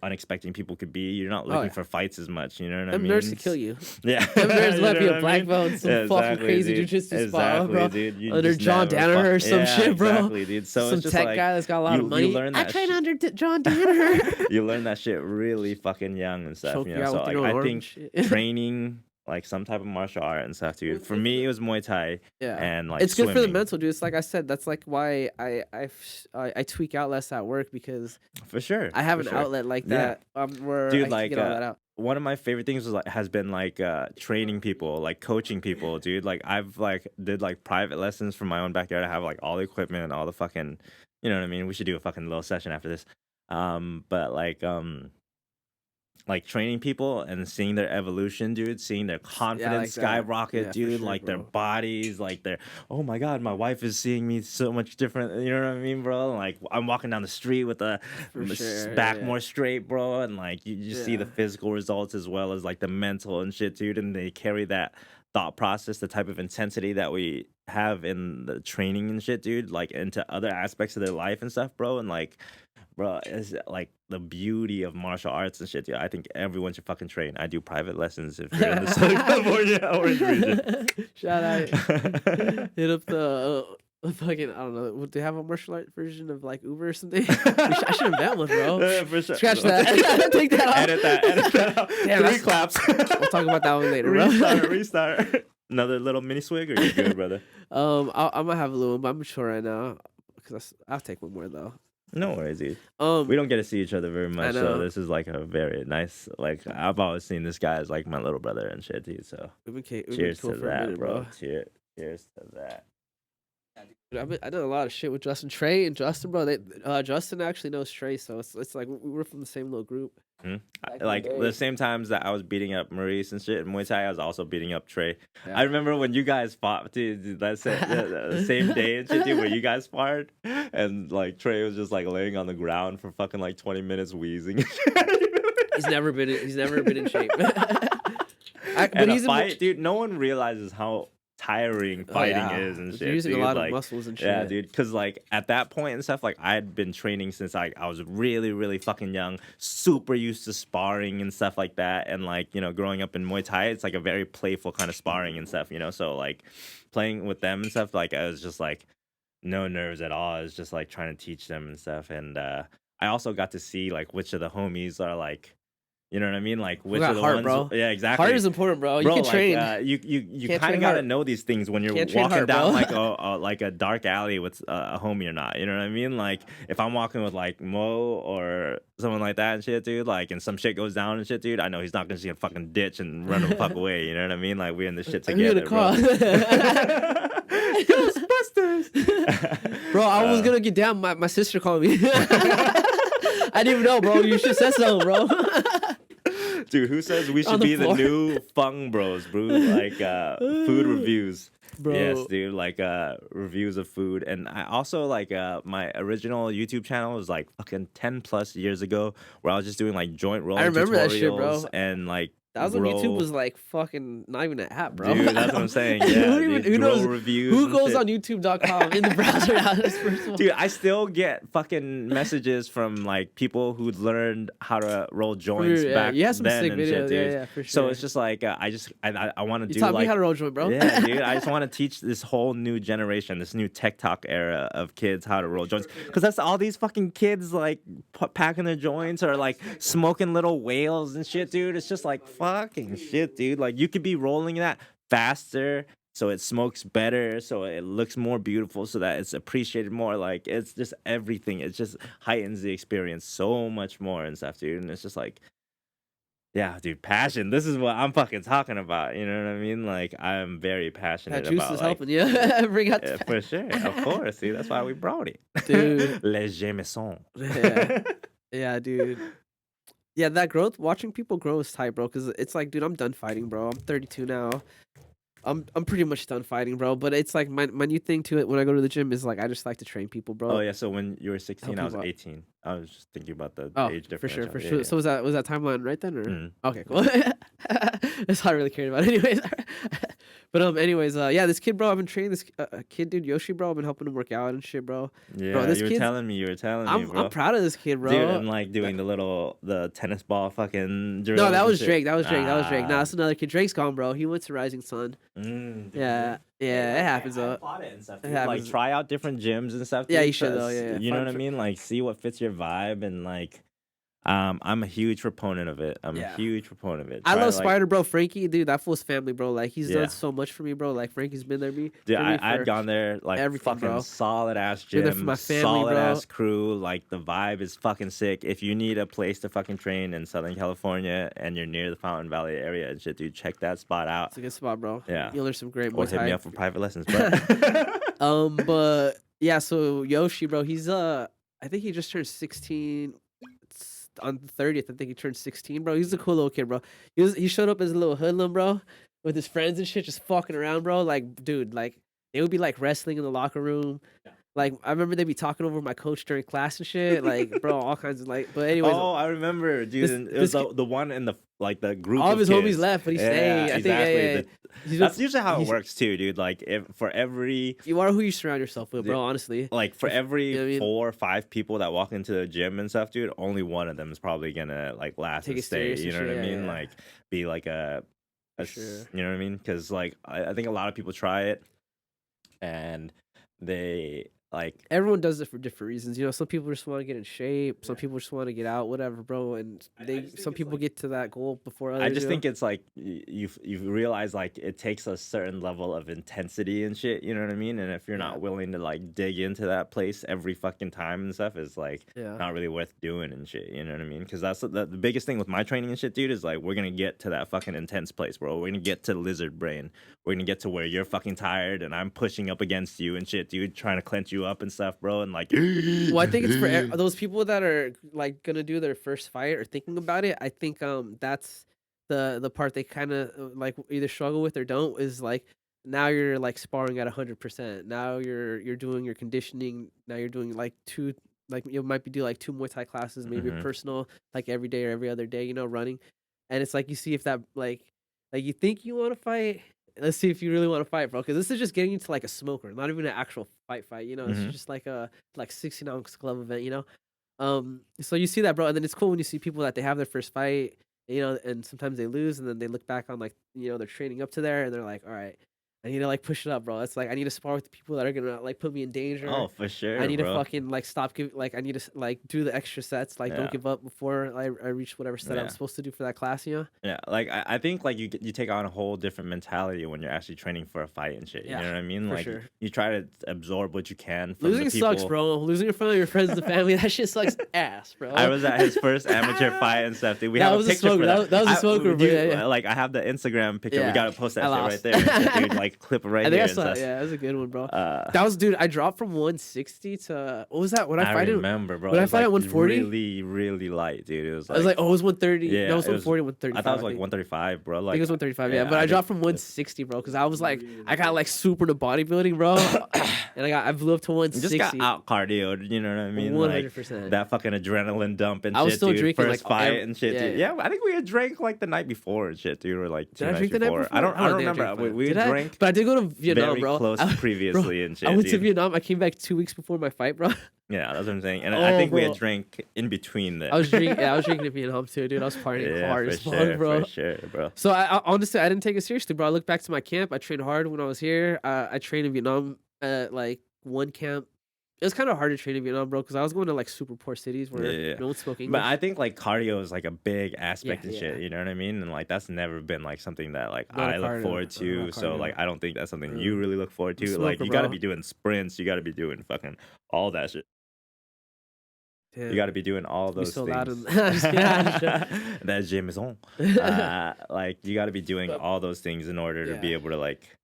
unexpected people could be. You're not looking yeah. for fights as much. You know what I Them mean? nerds to kill you. Yeah, Them nerds You might know be what a I black mean? belt in some fucking crazy dude. jujitsu spot, bro. Dude. You Under just John never Danaher or some shit, bro. Exactly, dude. So Some it's just tech like, guy that's got a lot of money. You learn I that train under John Danaher. you learn that shit really fucking young and stuff. Choke You you know, out so with like your own I arm think and shit. training like some type of martial art and stuff, dude. For me, it was Muay Thai. Yeah, and like it's good for the swimming. mental, dude. It's like I said, that's like why I tweak out less at work because For sure, I have for an sure. outlet like Yeah. that. Where Dude, I can like get all that out. one of my favorite things was like has been like training people, like coaching people, dude. Like I've like did like private lessons from my own backyard. I have like all the equipment and all the fucking, you know what I mean? We should do a fucking little session after this. But like training people and seeing their evolution, dude, seeing their confidence that. skyrocket, Yeah, for dude, sure, like their bro. bodies, like their, oh my God, my wife is seeing me so much different. You know what I mean, bro? Like I'm walking down the street with the For sure, back yeah. more straight, bro. And like you just see the Yeah. physical results as well as like the mental and shit, dude. And they carry that thought process, the type of intensity that we have in the training and shit, dude, like into other aspects of their life and stuff, bro. And like, bro, it's like the beauty of martial arts and shit, dude. I think everyone should fucking train. I do private lessons if you're in the Southern California Orange region. Shout out. Hit up the fucking, I don't know. Would they have a martial art version of like Uber or something? I should invent one, bro. For sure. Scratch that. Take that off. Edit that out. Damn, 3 that's- claps. We'll talk about that one later, bro. Restart. Another little mini swig, or you good, brother? I'm gonna have a little one, but I'm sure right now because I'll take one more though. No worries, dude. Um, We don't get to see each other very much, so know. this is like a very nice. Like I've always seen this guy as like my little brother and shit, dude. So we've been cheers cool to for a that, minute, bro. Cheers to that. Dude, I did a lot of shit with Justin, Trey, and Justin, bro. Justin actually knows Trey, so it's like we were from the same little group. Back in the Like day. the same times that I was beating up Maurice and shit in Muay Thai, I was also beating up Trey. Yeah. I remember when you guys fought, dude. That's the same day and shit, dude, where you guys sparred, and like Trey was just like laying on the ground for fucking like 20 minutes wheezing. He's never been in shape. But And a he's fight, dude. No one realizes how tiring fighting yeah. is and You're shit. using dude. a lot like, of muscles and shit. Yeah, dude. Because like at that point and stuff, like I had been training since like I was really, really fucking young, super used to sparring and stuff like that. And like, you know, growing up in Muay Thai, it's like a very playful kind of sparring and stuff, you know. So like playing with them and stuff, like I was just like no nerves at all. I was just like trying to teach them and stuff. And I also got to see like which of the homies are like You know what I mean? Like We which got are the heart, ones? bro. Yeah, Heart exactly. is important, bro. You Bro, can like train. you Can't kind of train gotta heart. know these things when you're Can't train walking heart, down bro. like a dark alley with a homie or not. You know what I mean? Like if I'm walking with like Mo or someone like that and shit, dude, like and some shit goes down and shit, dude, I know he's not gonna fucking ditch and run the fuck away. You know what I mean? Like we're in this shit Who you gonna together, bro. call? Ghostbusters, Bro, I was gonna get down. My sister called me. I didn't even know, bro. You should say something, bro. Dude, who says we On should the be the floor. new Fung Bros, bro? Like food reviews. Bro. Yes, dude, like reviews of food. And I also like my original YouTube channel was like fucking 10 plus years ago where I was just doing like joint rolling remember that shit, tutorials bro. and like That was when YouTube grow. was like fucking not even an app, bro. Dude, that's what I'm saying. Yeah, dude, who grow knows? reviews. Who and goes shit. on YouTube.com in the browser now? That's first of all. Dude, I still get fucking messages from like people who learned how to roll joints Yeah, back you have some then sick and videos. shit, dude. Yeah, for sure. So it's just like I want to You do taught like me how to roll joint, bro. yeah, dude. I just want to teach this whole new generation, this new TikTok era of kids how to roll joints. Because that's all these fucking kids like packing their joints or like smoking little whales and shit, dude. It's just like fucking shit, dude. Like you could be rolling that faster so it smokes better, so it looks more beautiful, so that it's appreciated more. Like it's just everything. It just heightens the experience so much more and stuff, dude. And it's just like yeah, dude, passion. This is what I'm fucking talking about. You know what I mean? Like, I'm very That passionate juice about, is like, helping you. Bring out yeah, for sure. Of course. See, that's why we brought it. Dude. Les Jamison. Yeah. Yeah, dude. Yeah, that growth, watching people grow is tight, bro. Cause it's like, dude, I'm done fighting, bro. I'm 32 now. I'm pretty much done fighting, bro. But it's like my new thing to it when I go to the gym is like I just like to train people, bro. Oh, yeah. So when you were 16, I was people out. 18. I was just thinking about the Oh, age for sure, differential. for Yeah, sure. yeah. So was that timeline right then, or Mhm. okay, cool. That's all I really cared about, anyways. But anyways, yeah, this kid, bro, I've been training this kid, dude, Yoshi, bro. I've been helping him work out and shit, bro. Yeah, This you were kid's, telling me. You were telling me, bro. I'm proud of this kid, bro. Dude, and like doing the tennis ball fucking drills. No, that and was shit. Drake. That was Drake. That was Drake. Nah, Ah. that's another kid. Drake's gone, bro. He went to Rising Sun. Dude. Yeah, yeah, it happens I though. applaud it and stuff. It dude. Like happens. try out different gyms and stuff. Yeah, dude, you should though. 'cause Yeah, you know find what I mean. Like see what fits your vibe and like. I'm a huge proponent of it. I'm Yeah. a huge proponent of it. I Try, love like- Spider, bro. Frankie, dude, that fool's family, bro. Like he's Yeah. done so much for me, bro. Like Frankie's been there, Dude, for me I'd for gone there like everything, fucking bro. solid ass Been there gym, for my family, solid bro. ass crew. Like the vibe is fucking sick. If you need a place to fucking train in Southern California and you're near the Fountain Valley area and shit, dude, check that spot out. It's a good spot, bro. Yeah. You'll learn some great Or Muay hit me Thai. up for private lessons, but But yeah, so Yoshi, bro, he's I think he just turned 16 on the 30th. I think he turned 16, bro. He's a cool little kid, bro. He showed up as a little hoodlum, bro, with his friends and shit, just fucking around, bro. Like, dude, like they would be like wrestling in the locker room. Like I remember they'd be talking over my coach during class and shit. Like, bro, all kinds of like. But anyways, oh, I remember, dude. this- and it was this the one in the like the group. all of his kids. homies left, but he Yeah, stayed. I think exactly. yeah. He's That's usually how it he's- works too, dude. Like if for every You are who you surround yourself with, bro. Honestly. like for every You know what I mean? 4 or 5 people that walk into the gym and stuff, dude, only one of them is probably gonna like last Take and it stay. serious You and know what shit, I yeah, mean? yeah. Like be like a Sure. you know what I mean? Because like I think a lot of people try it and they like Everyone does it for different reasons. You know, some people just want to get in shape. Some people just want to get out, whatever, bro. And some people get to that goal before others. I just you think know? it's like you realize like it takes a certain level of intensity and shit. You know what I mean? And if you're not willing to like dig into that place every fucking time and stuff, is like Yeah. not really worth doing and shit. You know what I mean? Because that's the biggest thing with my training and shit, dude. Is like we're gonna get to that fucking intense place, bro. We're gonna get to lizard brain. We're gonna get to where you're fucking tired and I'm pushing up against you and shit, dude, trying to clench you up and stuff, bro. And like, Well, I think it's for those people that are like gonna do their first fight or thinking about it. I think that's the part they kind of like either struggle with or don't is like now you're like sparring at 100%. Now you're doing your conditioning. Now you're doing like you might be doing like 2 Muay Thai classes, maybe Mhm. personal like every day or every other day. You know, running, and it's like you see if that like you think you want to fight. Let's see if you really want to fight, bro. Because this is just getting into like a smoker, not even an actual fight. You know, Mhm. it's just like a 16-ounce club event. You know, so you see that, bro, and then it's cool when you see people that they have their first fight. You know, and sometimes they lose, and then they look back on like they're training up to there, and they're like, all right, I need to like push it up, bro. It's like I need to spar with the people that are gonna like put me in danger. Oh, for sure, I need bro. to fucking like stop like I need to like do the extra sets. Like Yeah. don't give up before I reach whatever set I'm Yeah. supposed to do for that class. You know. Yeah, like I think like you take on a whole different mentality when you're actually training for a fight and shit. You Yeah, know what I mean? for Like sure. you try to absorb what you can from Losing the people. sucks, bro. Losing in front of your friends and family, that shit sucks ass, bro. I was at his first amateur fight and stuff, dude. We That have a was a picture smoker. for that. That was a smoker, dude, bro. Yeah. Like I have the Instagram picture. We Yeah. gotta post that I shit right there, and shit, dude. Like clip it right I think here. I and saw stuff. it. Yeah, that was a good one, bro. Uh, That was, dude. I dropped from 160 to what was that? When I I fight it, remember, bro. when It I was, fight at like, 140? really, really light, dude. It was I like, was like, oh, it was 130. yeah, No, it was it was- 140, 135. I thought it was like think. 135, bro. I Like think it was 135, yeah. But I think- dropped from 160, bro, because I was like, I got like super into bodybuilding, bro, and I blew up to You 160. just got out cardioed, you know what I mean? 100%. Like that fucking adrenaline dump and I was shit, still dude. drinking, First like, fight every- and shit, yeah, dude. yeah. Yeah, I think we had drank like the night before and shit, dude. Or like 2 Did I nights drink the night before. before? I don't think I remember. drank We Did I? drank But I did go to Vietnam, very bro. close previously and shit. I went to dude. Vietnam. I came back 2 weeks before my fight, bro. Yeah, that's what I'm saying. And Oh, I think we had bro. drank in between that. I was drinking. Yeah, I was drinking in Vietnam too, dude. I was partying yeah, hard for as fuck, sure, bro. for sure, bro. So I honestly I didn't take it seriously, bro. I look back to my camp. I trained hard when I was here. I trained in Vietnam at like one camp. It was kind of hard to train in Vietnam, bro, because I was going to like super poor cities where Yeah. no one spoke English. But I think like cardio is like a big aspect Yeah, and shit. yeah. You know what I mean? And like that's never been like something that like Not a I look cardio, forward not to. So cardio. like I don't think that's something Mm. you really look forward to. I'm Like smoker, you got to bro. be doing sprints. You got to be doing fucking all that shit. Damn. You got to be doing all Be those so things. loud and- Just kidding, I'm just That's Jamison. Like you got to be doing But- all those things in order to be Yeah. able to like.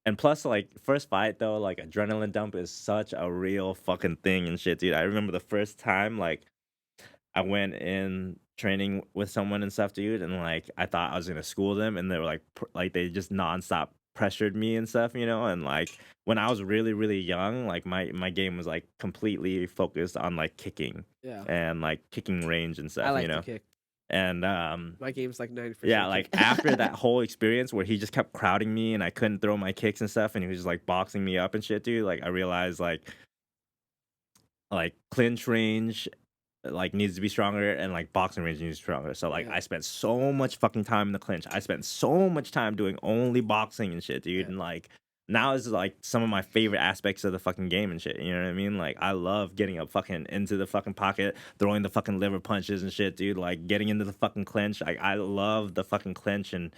And plus, like first fight though, like adrenaline dump is such a real fucking thing and shit, dude. I remember the first time like I went in training with someone and stuff, dude, and like I thought I was gonna school them, and they were like they just nonstop pressured me and stuff, you know. And like when I was really really young, like my game was like completely focused on like kicking Yeah. and like kicking range and stuff, I like you know. to kick. And My game's like 90%. yeah, like kick. after that whole experience where he just kept crowding me and I couldn't throw my kicks and stuff, and he was just like boxing me up and shit, dude. Like I realized like clinch range like needs to be stronger and like boxing range needs to be stronger. So like Yeah. I spent so much fucking time in the clinch. I spent so much time doing only boxing and shit, dude. Yeah. And like now is like some of my favorite aspects of the fucking game and shit. You know what I mean? Like I love getting up fucking into the fucking pocket, throwing the fucking liver punches and shit, dude. Like getting into the fucking clinch. I love the fucking clinch and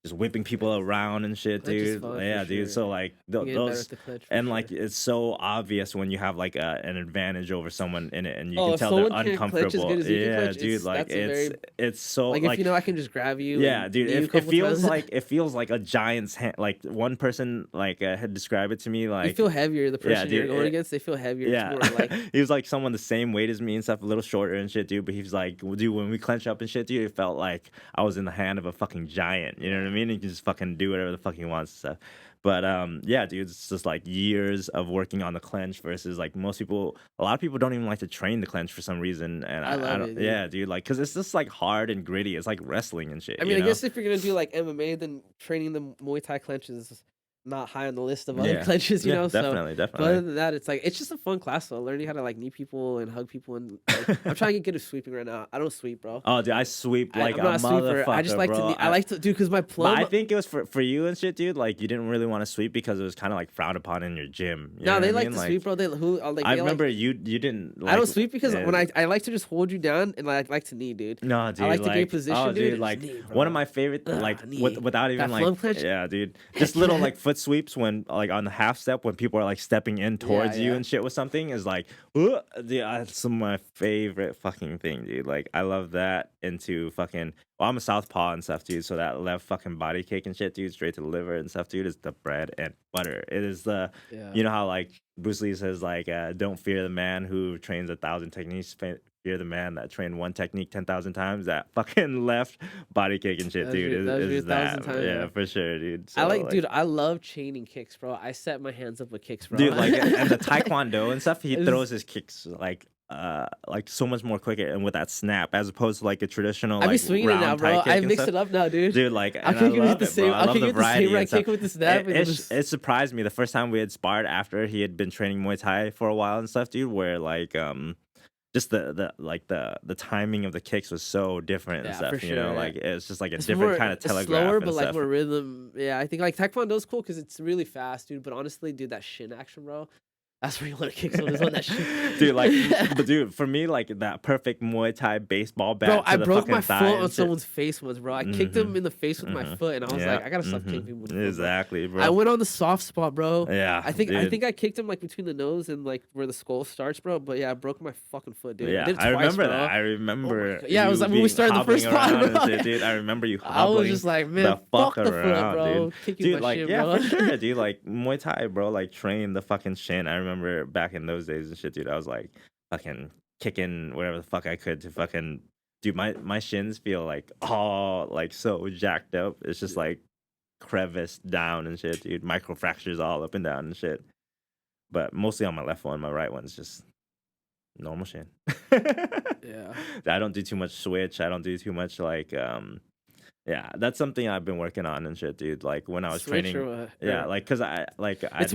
just whipping people around and shit, Clinch is dude. fun, for Yeah, dude. sure. So like I'm getting better those at the clinch, for and sure. like it's so obvious when you have like an advantage over someone in it, and you Oh, can if tell they're someone can't clinch as uncomfortable. good as you can Yeah, clinch, dude. it's- Like that's a very- it's so like if you know I can just grab you. yeah, and dude. knee you a It couple feels times. like a giant's hand. Like one person like had described it to me like you feel heavier. The person dude, you're going it- against, they feel heavier. yeah, It's more like he was like someone the same weight as me and stuff, a little shorter and shit, dude. But he was like, well, dude, when we clench up and shit, dude, it felt like I was in the hand of a fucking giant. You know what I mean? He can just fucking do whatever the fuck he wants and stuff. But yeah, dude, it's just like years of working on the clench versus like most people. A lot of people don't even like to train the clench for some reason, and I love don't. it, dude. Yeah, dude, like because it's just like hard and gritty. It's like wrestling and shit. I mean, you I know? guess if you're gonna do like MMA, then training the Muay Thai clenches is not high on the list of other Yeah. clenches, you Yeah, know. definitely, So, but definitely. other than that, it's like it's just a fun class though. Learning how to like knee people and hug people, and like, I'm trying to get good at sweeping right now. I don't sweep, bro. Oh, dude, I sweep like I'm a not a sweeper. motherfucker, I just like bro. to. I like to, dude, because my plum. But I think it was for you and shit, dude. Like you didn't really want to sweep because it was kind of like frowned upon in your gym. You know no, what they I like mean? to sweep, bro. They who like. I they remember Like, you didn't. Like, I don't sweep because yeah. when I like to just hold you down and I like to knee, dude. No, dude. like to gain position, oh, dude, dude. Like just knee, one of bro. my favorite, like knee. without even That flum like, clench? yeah, dude. Just little like foot sweeps when like on the half step when people are like stepping in towards you yeah. and shit with something is like, dude, that's some of my favorite fucking thing, dude. Like I love that into fucking. Well, I'm a southpaw and stuff, dude. So that left fucking body kick and shit, dude, straight to the liver and stuff, dude, is the bread and butter. It is the. Yeah. You know how like Bruce Lee says like don't fear the man who trains 1,000 techniques, fear the man that trained one technique 10,000 times. That fucking left body kick and shit, That was dude. your- that was your Is that 1,000 times, yeah, yeah. for sure, dude. I So, like, dude. I love chaining kicks, bro. I set my hands up with kicks, bro. dude, like and the taekwondo and stuff, he It's- throws his kicks like so much more quicker and with that snap as opposed to like a traditional I like be swinging it round now, Thai bro. kick I and mix stuff. it up now, dude. Dude, like, I'll and kick I it with love the it, bro. same. I I'll love kick the it with the variety same and right stuff. kick with the snap. and It, just- it surprised me the first time we had sparred after he had been training Muay Thai for a while and stuff, dude. Where like just the timing of the kicks was so different and Yeah, stuff. for You know, sure. like it's just like a It's different kind of it's telegraph slower, and but like stuff. more rhythm. Yeah, I think like Taekwondo's cool because it's really fast, dude. But honestly, dude, that shin action, bro, that's where you want to kick someone is on that shit. Dude, like, but dude, for me, like that perfect Muay Thai baseball bat Bro, to I the broke fucking my thigh foot and on shit. someone's face once, bro. I kicked him in the face with my foot, and I was Yeah. like, I gotta stop kicking people with the foot, bro. Exactly, bro. I went on the soft spot, bro. Yeah, I think dude. I kicked him like between the nose and like where the skull starts, bro. But yeah, I broke my fucking foot, dude. I Yeah, did it I twice, remember bro. that. I Oh my remember. God. Yeah, it was you like when we being started the hobbling first pod, around and bro. shit, dude. I remember you I was hobbling just like, man, the fuck fuck the foot, around, bro. dude. Kicking Dude, my like, shit, yeah, bro. for sure, dude. Like Muay Thai, bro. Like train the fucking shin. I remember back in those days and shit, dude. I was like fucking kicking whatever the fuck I could to fucking. Dude, my shins feel like all like so jacked up. It's just like crevice down and shit, dude. Micro fractures all up and down and shit. But mostly on my left one. My right one's just normal shin. Yeah. I don't do too much switch. I don't do too much like yeah, that's something I've been working on and shit, dude. Like when I was Switch training, or what? yeah, Or- like cuz I It's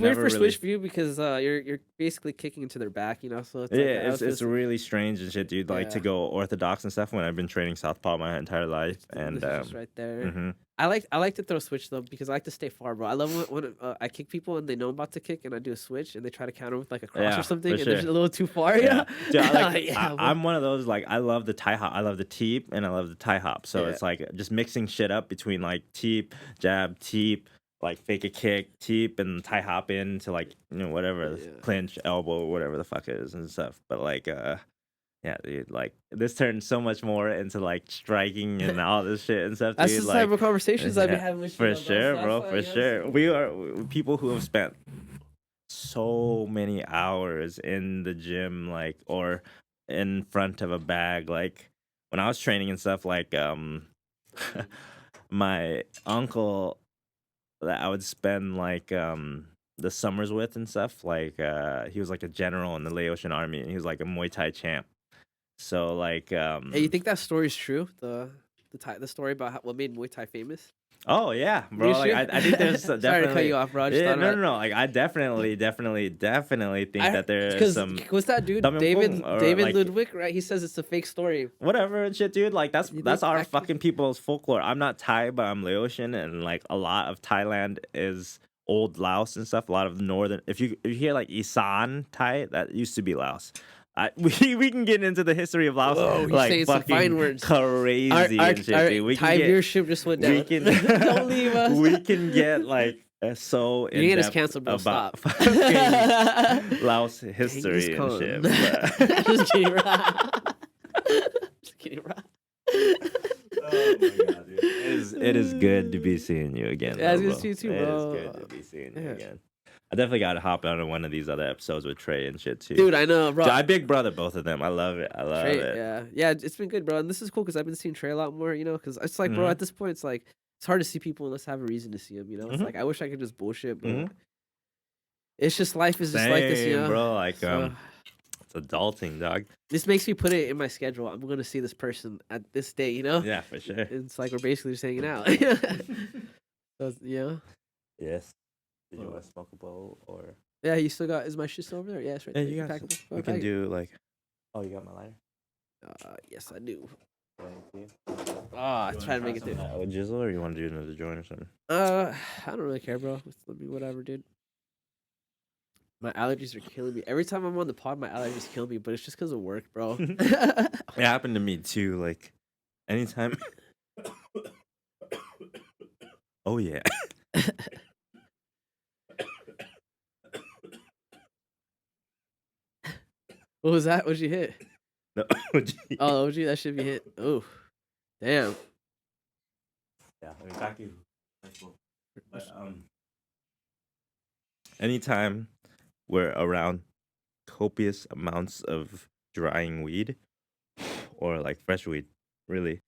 weird never for really switch view because you're basically kicking into their back, you know. So it's yeah, like it's it's really strange and shit, dude. Like to Yeah. go orthodox and stuff when I've been training southpaw my entire life and this is just right there. mhm. I like to throw switch though because I like to stay far, bro. I love when I kick people and they know I'm about to kick and I do a switch and they try to counter with like a cross Yeah, or something for and they're sure. a little too far. You Yeah, know? dude, Yeah, bro. I'm one of those like I love the tie hop, I love the teep, and I love the tie hop. So Yeah. it's like just mixing shit up between like teep, jab, teep, like fake a kick, teep, and tie hop into like whatever Yeah. clinch, elbow, whatever the fuck it is and stuff. But like yeah, dude, like this turned so much more into like striking and all this shit and stuff, That's dude. the Like type of conversations I've been yeah, having with you, for bro. sure, So bro, that's for why, you know, sure. We are people who have spent so many hours in the gym, like or in front of a bag. Like when I was training and stuff, like my uncle that I would spend like the summers with and stuff. Like he was like a general in the Laotian army, and he was like a Muay Thai champ. So like Hey, you think that story's true? The story about what made Muay Thai famous? oh yeah, bro. You Like sure? I think there's Sorry definitely to cut you off, bro. I just yeah, thought no, about no, no. Like I definitely think that there's because some what's that dude? Dam Yong David Kung or, David like, Ludwig, right? He says it's a fake story. whatever and shit, dude. Like that's You that's think our that- fucking people's folklore. I'm not Thai, but I'm Laotian, and like a lot of Thailand is old Laos and stuff. A lot of northern. If you hear like Isan Thai, that used to be Laos. We can get into the history of Laos Whoa, you're like saying some fucking fine words. crazy Our and shit, dude. We Thai can get viewership just went down. we can Don't leave us. we can get like so You get us in-depth canceled, bro. about Stop. fucking Laos history and shit. but- Just kidding, bro. Just kidding, bro. Oh my god, dude. It is good to be seeing you again. Yeah, it's though, good to see you too, It bro. is good to be seeing you Yeah. again. I definitely got to hop on one of these other episodes with Trey and shit too. Dude, I know, bro. Dude, I big brother both of them. I love it. I love Trey, it. yeah, it's been good, bro. And this is cool because I've been seeing Trey a lot more, you know. Because it's like, bro, Mhm. at this point, it's like it's hard to see people unless I have a reason to see them, you know. It's Mhm. like I wish I could just bullshit, but Mhm. it's just life is just like this, you Same, know. bro. Like So, it's adulting, dog. this makes me put it in my schedule. I'm gonna see this person at this day, you know. Yeah, for sure. It's like we're basically just hanging out. So, yeah. Yes. Did you want to smoke a bowl or? Yeah, you still got. Is my shit still over there? Yeah, it's right Yeah, there. you got. Packable. Go We pack can it. do like. Oh, you got my lighter. Yes, I do. Thank you. I try to make it through. With Jizzle, or you want to do another joint or something? I don't really care, bro. It's let me whatever, dude. My allergies are killing me. Every time I'm on the pod, my allergies kill me, but it's just because of work, bro. It happened to me too. Like, anytime. Oh yeah. What was that? What'd you hit? No. Oh, OG, that should be hit. Oh, damn. Yeah. I mean, back you. But, anytime we're around copious amounts of drying weed or like fresh weed, really,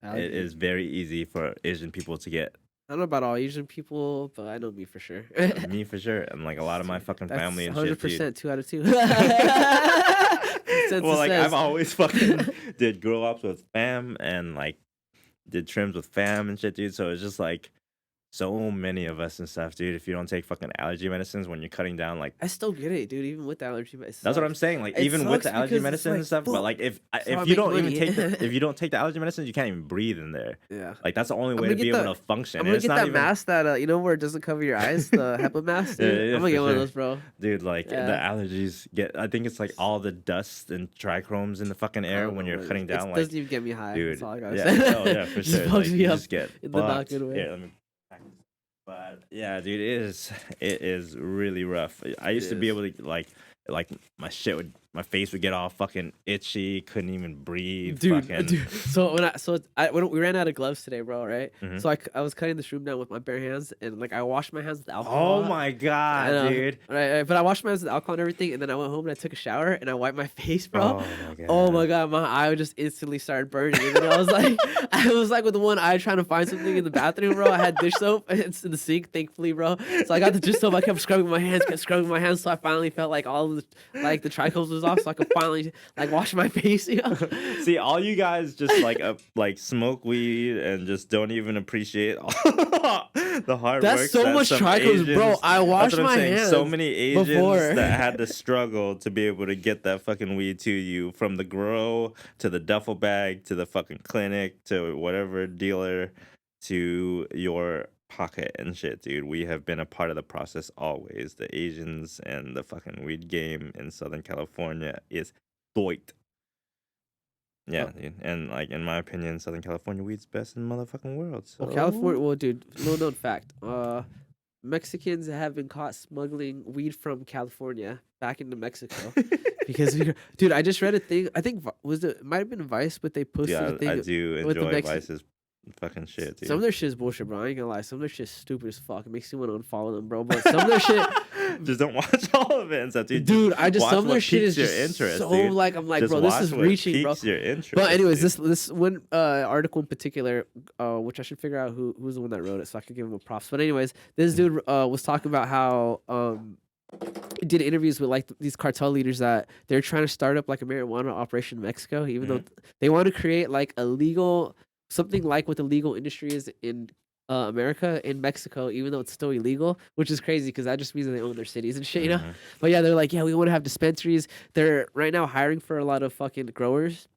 it is very easy for Asian people to get. I don't know about all Asian people, but I know me for sure. Me for sure, and like a lot of my fucking family and shit. 100% 2 out of 2. Well, like says. I've always fucking did grow ups with fam and like did trims with fam and shit, dude. So it's just like so many of us and stuff, dude. If you don't take fucking allergy medicines when you're cutting down, like I still get it, dude. Even with the allergy, but it that's what I'm sucks. saying. Like It even with sucks the allergy because it's medicines and like, stuff, but fuck. like So I if you make don't even money. take if you don't take the allergy medicines, you can't even breathe in there. Yeah. Like that's the only I'm way gonna to be get able to function. I'm And gonna it's get not that even mask that you know where it doesn't cover your eyes, the HEPA mask, dude. yeah, I'm gonna for get one of sure. those, bro. Dude, like the Yeah. allergies get. I think it's like all the dust and trichromes in the fucking I air don't when know you're what it cutting is. down. It Like, doesn't even get me high. That's dude, all I gotta yeah, say. oh yeah, for Just sure. bugs Like me you up just get in the not fucked. good way. Here, let me. But yeah, dude, it is really rough. I It used to be is. able to like my face would get all fucking itchy, couldn't even breathe. Dude, fucking. dude. When we ran out of gloves today, bro, right? Mhm. So I was cutting the shroom down with my bare hands, and like I washed my hands with Oh alcohol. my I god, know, dude. right? But I washed my hands with alcohol and everything, and then I went home and I took a shower and I wiped my face, bro. Oh my god. Oh my god, my eye just instantly started burning, and then I was like, I was like with one eye trying to find something in the bathroom, bro. I had dish soap, it's in the sink, thankfully, bro. So I got the dish soap. I kept scrubbing my hands, so I finally felt like all of the trichomes was off, so I could finally like wash my face. You know? See, all you guys just like smoke weed and just don't even appreciate all the hard That's work so that much some trichomes, bro. Asians- I That's washed what I'm my saying. hands So many Asians before. that had to struggle to be able to get that fucking weed to you, from the grow to the duffel bag to the fucking clinic to whatever dealer to your pocket and shit, dude. We have been a part of the process always. The Asians and the fucking weed game in Southern California is doit. Yeah, dude. And like in my opinion, Southern California weed's best in the motherfucking world. So Well, California. Well, dude, little known fact. Mexicans have been caught smuggling weed from California back into Mexico because dude, I just read a thing. I think it might have been Vice, but they posted yeah, a thing. I do with the enjoy Mexi- Vice's fucking shit, dude. Some of their shit is bullshit, bro. I ain't gonna lie. Some of their shit is stupid as fuck. It makes you want to unfollow them, bro. But some of their shit, just don't watch all of it and stuff, dude. dude. Watch Some of their what shit is piques just your interest, so dude. like I'm like, Just bro, this watch is what reaching, bro. piques your interest. But anyways, dude. this one article in particular, which I should figure out who's the one that wrote it, so I could give him a props. But anyways, this dude was talking about how he did interviews with like these cartel leaders that they're trying to start up like a marijuana operation in Mexico, even though they want to create like a legal something like what the legal industry is in America in Mexico, even though it's still illegal, which is crazy because that just means that they own their cities and shit, you know. But yeah, they're like, yeah, we want to have dispensaries. They're right now hiring for a lot of fucking growers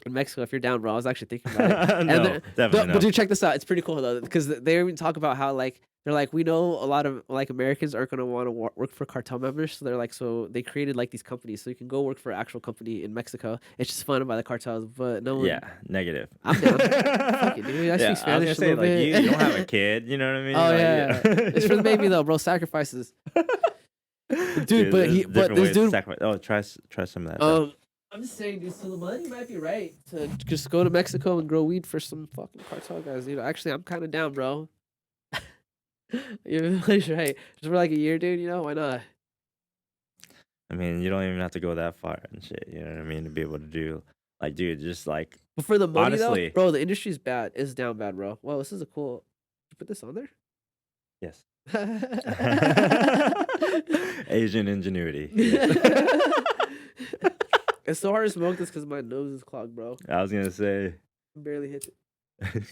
in Mexico. If you're down, bro, I was actually thinking about it. No, definitely But no. dude, check this out. It's pretty cool though, because they even talk about how like they're like, we know a lot of like Americans aren't gonna want to work for cartel members, so they're like, so they created like these companies, so you can go work for an actual company in Mexico. It's just funded by the cartels, but no one. Yeah, negative. I'm down. Fuck it, dude. I speak I was Spanish gonna a say, little like, bit. you don't have a kid, you know what I mean? Oh Like, yeah, it's for the baby though, bro. Sacrifices, dude. there's But different this ways to dude. sacrifice. Oh, try some of that. though. I'm just saying, dude. So the money might be right to just go to Mexico and grow weed for some fucking cartel guys, dude. Actually, I'm kind of down, bro. You're right. Just for like a year, dude. You know why not? I mean, you don't even have to go that far and shit. You know what I mean? To be able to do, like, dude, just like But for the money, honestly, though, bro, the industry's bad. It's down bad, bro. Wow, this is a cool. Did you put this on there? yes, Asian ingenuity. Yeah. It's so hard to smoke this because my nose is clogged, bro. I was gonna say. Barely hit it.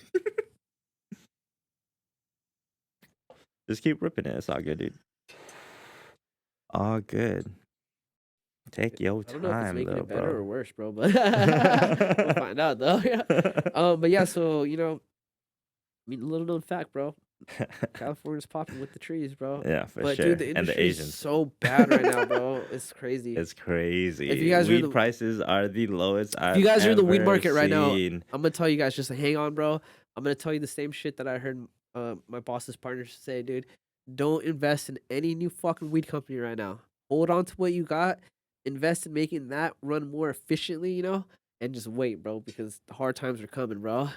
Just keep ripping it. It's all good, dude. All good. Take your I don't know if it's time, making though, it better or bro. worse, bro. But we'll find out, though. Yeah. But yeah, so you know, I mean, little known fact, bro. California's popping with the trees, bro. Yeah, for But sure. dude, the And the industry is Asians. so bad right now, bro. It's crazy. It's crazy. If you guys are weed the- prices are the lowest I've If you guys are in the weed ever market right now, seen. I'm gonna tell you guys just hang on, bro. I'm gonna tell you the same shit that I heard my boss's partners say, dude. Don't invest in any new fucking weed company right now. Hold on to what you got. Invest in making that run more efficiently, you know, and just wait, bro, because the hard times are coming, bro.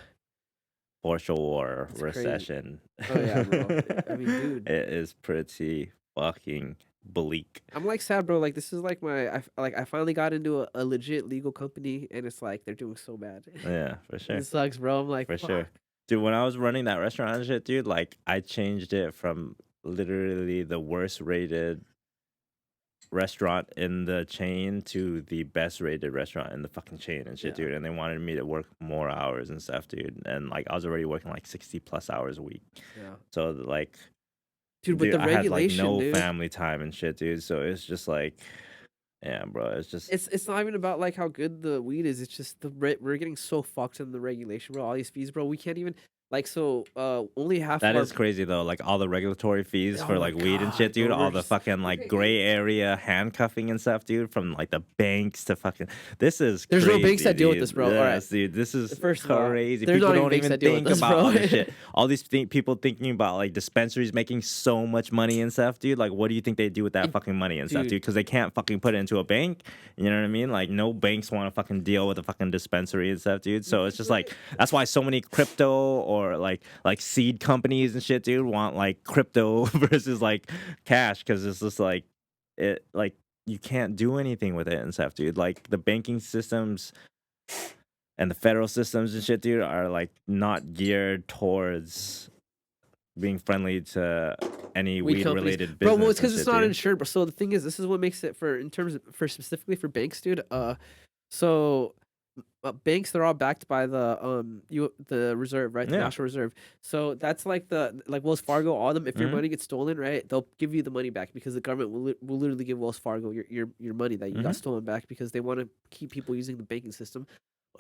For sure, It's crazy. recession. Oh yeah, bro. I mean, dude. It is pretty fucking bleak. I'm like sad, bro. Like this is like I finally got into a legit legal company, and it's like they're doing so bad. Yeah, for sure. It sucks, bro. I'm like, For fuck. sure. Dude, when I was running that restaurant and shit, dude, like I changed it from literally the worst rated restaurant in the chain to the best rated restaurant in the fucking chain and shit, Yeah. dude. And they wanted me to work more hours and stuff, dude. And like I was already working like 60 plus hours a week. Yeah. So like, Dude, with dude, the I had like regulation, no dude. family time and shit, dude. So it's just like, yeah, bro. It's just It's not even about like how good the weed is. It's just we're getting so fucked in the regulation, bro. All these fees, bro. We can't even like only half that of our is crazy though. Like all the regulatory fees oh for my like weed and shit, god, dude. bro. All the fucking like gray area handcuffing and stuff, dude. From like the banks to fucking. This is There's crazy, no banks that deal with dude. this, bro. All right. Yes, dude. This is First of all, crazy. there's People not even don't banks even that deal with think this, about bro. all this shit. All these people thinking about like dispensaries making so much money and stuff, dude. Like, what do you think they do with that fucking money and stuff, Dude. dude? Because they can't fucking put it into a bank. You know what I mean? Like, no banks want to fucking deal with a fucking dispensary and stuff, dude. So it's just like that's why so many crypto or like seed companies and shit, dude, want like crypto versus like cash because it's just like it like you can't do anything with it and stuff, dude. Like the banking systems and the federal systems and shit, dude, are like not geared towards being friendly to any Weed weed companies. related Bro, business. well, it's and because shit, it's not dude. insured. Bro. So the thing is, this is what makes it for specifically for banks, dude. So banks, they're all backed by the reserve, right? The Yeah. National Reserve. So that's like Wells Fargo. All of them, if your Mhm. money gets stolen, right, they'll give you the money back because the government will literally give Wells Fargo your money that you got stolen back because they want to keep people using the banking system.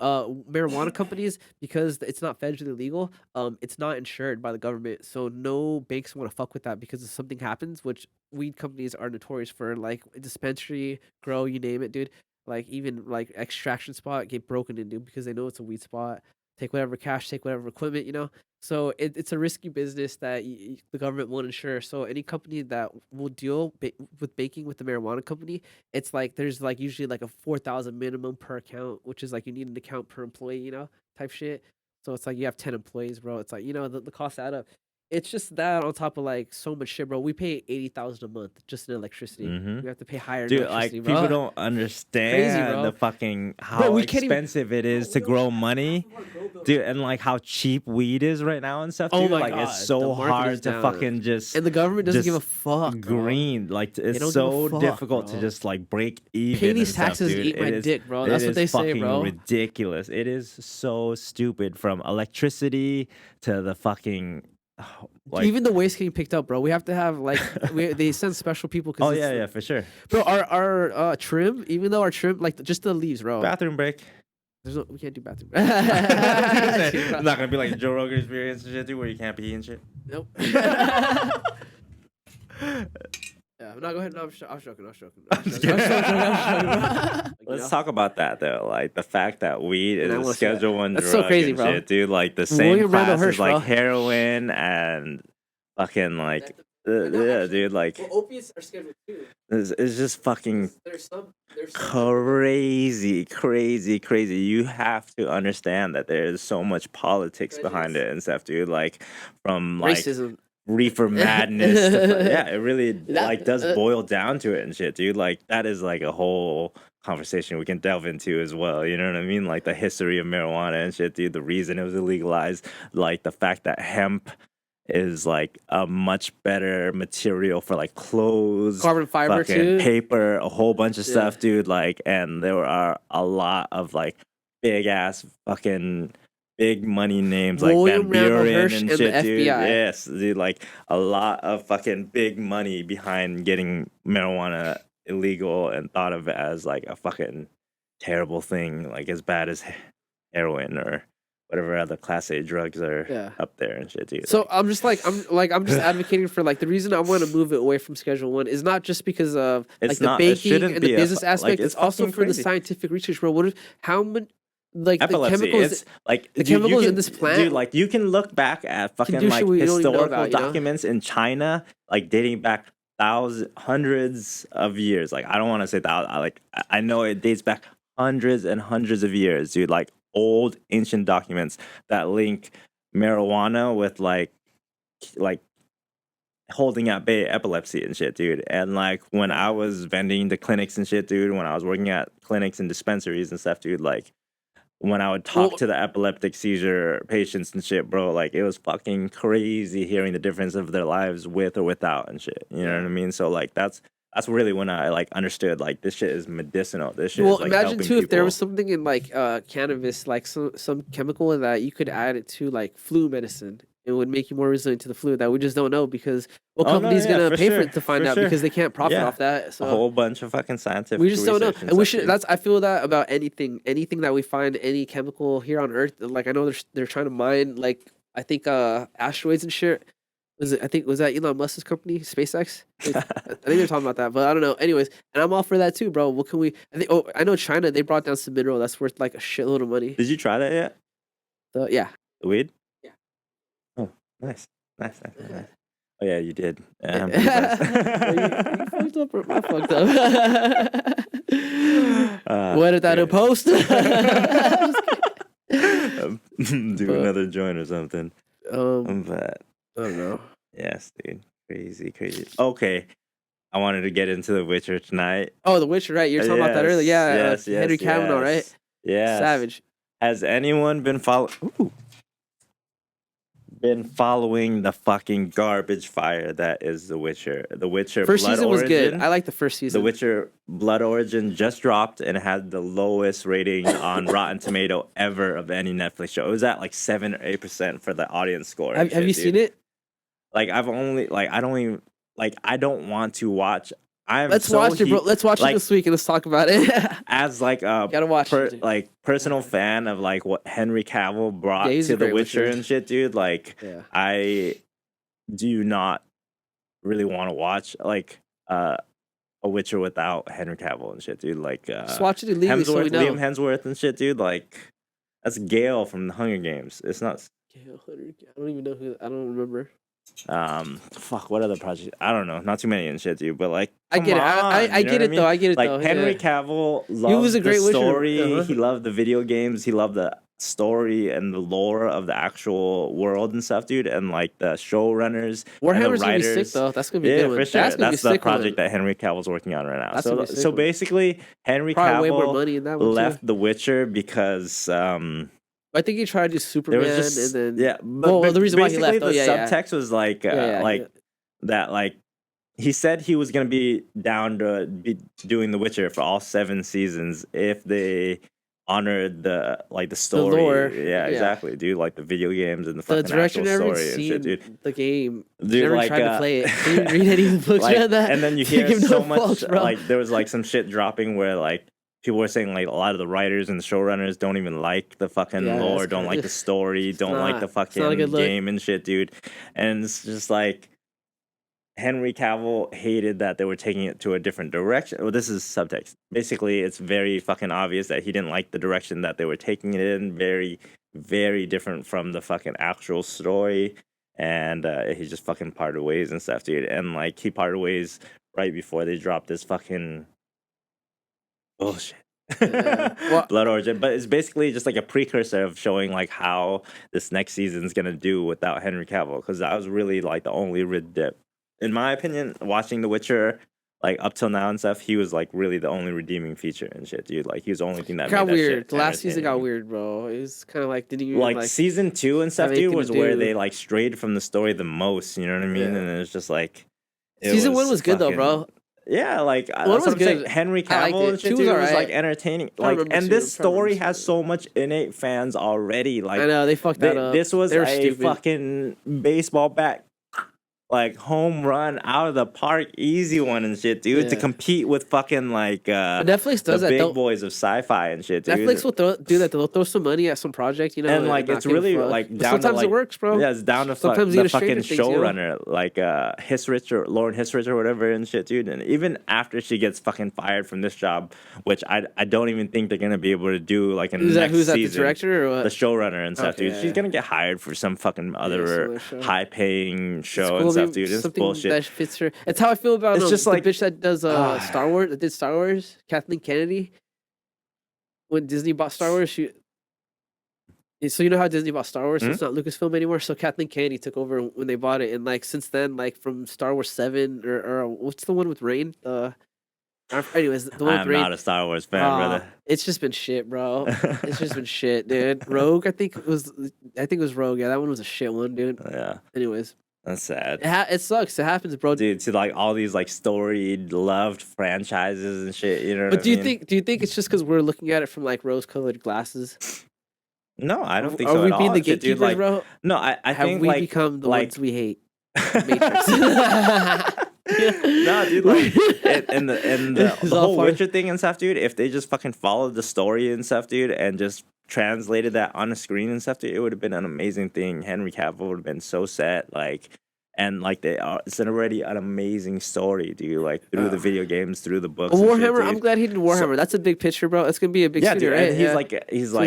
Marijuana companies, because it's not federally legal, it's not insured by the government, so no banks want to fuck with that because if something happens, which weed companies are notorious for, like dispensary, grow, you name it, dude. Like even like extraction spot get broken into because they know it's a weed spot. Take whatever cash, take whatever equipment, you know. So it's a risky business that the government won't insure. So any company that will deal with banking with the marijuana company, it's like there's like usually like a 4,000 minimum per account, which is like you need an account per employee, you know, type shit. So it's like you have 10 employees, bro. It's like, you know, the costs add up. It's just that on top of like so much shit, bro. We pay 80,000 a month just in electricity. Mhm. We have to pay higher in Dude, electricity, like bro. people don't understand bro. the fucking Bro, how we can't even- expensive it Bro, is we to don't grow even have money, half of our grow bills, dude, and like how cheap weed is right now and stuff, Oh dude. my Like God, it's the so market is hard to down. fucking just And the government doesn't give a just fuck, bro. green. Like don't it's give a so fuck, difficult to bro. just like break even. Pay and these stuff, taxes and dude. eat my It is- dick, bro. it That's what is they say, fucking bro. ridiculous. It is so stupid from electricity to the fucking like. Even the waste getting picked up, bro. We have to have like they send special people. Oh yeah, for sure. Bro, our trim, even though our trim, like just the leaves, bro. Bathroom break. We can't do bathroom. It's not gonna be like Joe Rogan experience and shit, dude, where you can't pee and shit. Nope. Yeah, no, go ahead. No, I'm joking. Let's talk about that though. Like the fact that weed And I is a wanna see that. Schedule One That's drug so crazy, and bro. shit, dude. Like the same William Randall class as Hirsch, like bro. heroin and fucking like yeah, dude. Like opiates are Schedule 2. it's just fucking There's some. crazy. You have to understand that there's so much politics behind it and stuff, dude. Like from like Racism. reefer madness. Yeah, it really That- like does boil down to it and shit, dude. Like that is like a whole conversation we can delve into as well. You know what I mean? Like the history of marijuana and shit, dude. The reason it was illegalized, like the fact that hemp is like a much better material for like clothes, Carbon fiber fucking too. paper, a whole bunch of Yeah. stuff, dude. Like, and there are a lot of like big ass fucking big money names like William Van Randall Buren Hirsch and and shit, the dude. FBI. Yes, dude. Like a lot of fucking big money behind getting marijuana illegal and thought of as like a fucking terrible thing, like as bad as heroin or whatever other class A drugs are up there and shit, dude. So I'm just advocating for like the reason I want to move it away from Schedule 1 is not just because of like It's the not- it banking shouldn't and the be a business fu- aspect. like, It's it's also fucking for the crazy. scientific research, bro. What if how many like Epilepsy. the chemicals? It's like the dude, you chemicals in can- this plant- dude. Like you can look back at fucking do shit like we don't even know historical about, you know? documents in China, like dating back hundreds of years. Like I don't want to say that. I know it dates back hundreds and hundreds of years, dude. Like old ancient documents that link marijuana with like holding at bay epilepsy and shit, dude. And like when I was vending to clinics and shit, dude, when I was working at clinics and dispensaries and stuff, dude, like when I would talk to the epileptic seizure patients and shit, bro, like it was fucking crazy hearing the difference of their lives with or without and shit. You know what I mean? So like that's That's really when I like understood like this shit is medicinal. This shit Well, is like imagine helping too if there people. was something in like cannabis, like some chemical that you could add it to like flu medicine. It would make you more resilient to the flu that we just don't know because what Oh no, company's yeah, gonna for pay for sure, it to for find out sure. because they can't profit Yeah, off that. a So whole bunch of fucking we scientific just don't know, research and and we stuff, should. dude. That's I feel that about anything that we find any chemical here on Earth. Like I know they're trying to mine like I think asteroids and shit. Was that Elon Musk's company, SpaceX? I think they're talking about that, but I don't know. Anyways, and I'm all for that too, bro. What can we? I think. Oh, I know China. They brought down some mineral that's worth like a shitload of money. Did you try that yet? So yeah. The weed? Yeah. Oh, nice, nice. Oh yeah, you did. Yeah, I'm You pretty fucked up or I fucked up? What did that in great. post? Do But, another joint or something. But I don't know. yes, dude, crazy. Okay, I wanted to get into The Witcher tonight. Oh, The Witcher, right? You were talking about that earlier. Yeah, Henry Cavill, right? Yes. Savage. Has anyone been following the fucking garbage fire that is The Witcher? The Witcher First Blood season was Origin. good. I like the first season. The Witcher Blood Origin just dropped and had the lowest rating on Rotten Tomato ever of any Netflix show. It was at like 7 or 8% for the audience score. Have you seen it? Like I don't even I don't want to watch. Let's watch it, bro. Let's watch it this week and let's talk about it. As like a gotta watch it, like personal fan of like what Henry Cavill brought he's to a The great Witcher Witcher. and shit, dude. Like I do not really want to watch like a Witcher without Henry Cavill and shit, dude. Like just watch it illegally so we know. Liam Hemsworth and shit, dude. Like that's Gale from the Hunger Games. It's not. I don't even know who. I don't remember. Fuck, what other projects? I don't know, not too many and shit, dude. But like, I get it. I get it though. I get it like, though. Henry Cavill loved a great the story. Witcher. He loved the video games. He loved the story and the lore of the actual world and stuff, dude. And like the showrunners, Warhammer's and the gonna be sick writers. though. That's gonna be a good one. For sure. That's the project one. that Henry Cavill's working on right now. That's gonna be a sick So one. basically, Henry Probably way more Cavill money in that one left too. The Witcher because I think he tried to do Superman there was just, and then yeah. Well, the reason why he left. The subtext was like that like he said he was gonna be down to be doing The Witcher for all 7 seasons if they honored the story. The lore. Yeah, exactly, dude. Like the video games and the fucking director actual never story and shit, dude. The game. Dude, never like, tried to play it. Didn't read any of the books about that. And then you hear so much like there was like some shit dropping where like people were saying like a lot of the writers and the showrunners don't even like the fucking lore, don't like the story, don't like the fucking game and shit, dude. And it's just like Henry Cavill hated that they were taking it to a different direction. Well, this is subtext. Basically, it's very fucking obvious that he didn't like the direction that they were taking it in. Very, very different from the fucking actual story. And he just fucking parted ways and stuff, dude. And like he parted ways right before they dropped this fucking bullshit. Blood Origin, but it's basically just like a precursor of showing like how this next season's gonna do without Henry Cavill, because that was really like the only in my opinion, watching The Witcher like up till now and stuff, he was like really the only redeeming feature and shit, dude. Like he was the only thing that got made that weird. shit The last season got weird, bro. It was kind of like didn't you like season 2 and stuff, dude, was where they like strayed from the story the most. You know what I mean? And it was just like season 1 was good though, bro. Yeah, like that's what I'm saying. Henry Cavill and shit, dude, was like entertaining. Like, and this story has so much innate fans already. Like, I know they fucked that up. This was a fucking baseball bat, like home run out of the park, easy one and shit, dude. To compete with fucking like Netflix does the that. big boys of sci-fi and shit, dude. Netflix will do that. They'll throw some money at some project, you know. And like it's really like down sometimes to like, it works, bro. Yeah, it's down to sometimes the fucking showrunner, like Hisrich or Lauren Hisrich or whatever and shit, dude. And even after she gets fucking fired from this job, which I don't even think they're gonna be able to do like in the next season. Who's that, the director or what? The showrunner and stuff, dude. She's gonna get hired for some fucking other high-paying show and stuff, dude. It's bullshit. That fits her. It's how I feel about it's just like the bitch that does Star Wars. That did Star Wars, Kathleen Kennedy. When Disney bought Star Wars, so you know how Disney bought Star Wars, so it's not Lucasfilm anymore. So Kathleen Kennedy took over when they bought it, and like since then, like from Star Wars 7 or what's the one with Rain? Anyways, the one with Rain. I'm not a Star Wars fan, brother. It's just been shit, bro. It's just been shit, dude. Rogue, I think it was Rogue. Yeah, that one was a shit one, dude. Yeah. Anyways. That's sad. It sucks. It happens, bro. Dude, to like all these like storied, loved franchises and shit. You know But what I mean? do you think it's just because we're looking at it from like rose-colored glasses? No, I don't think Are so we at being all. the Shit, dude, gatekeepers, like, bro? no, I Have think we like become the like ones we hate? Matrix. no, dude, like and the It's all whole part- Witcher thing and stuff, dude. If they just fucking followed the story and stuff, dude, and just translated that on the screen and stuff, dude, it would have been an amazing thing. Henry Cavill would have been so set, like. And like it's already an amazing story, dude. Like through the video games, through the books. Warhammer. And shit, dude. I'm glad he did Warhammer. That's a big picture, bro. It's gonna be a big studio, dude. right? And he's he's got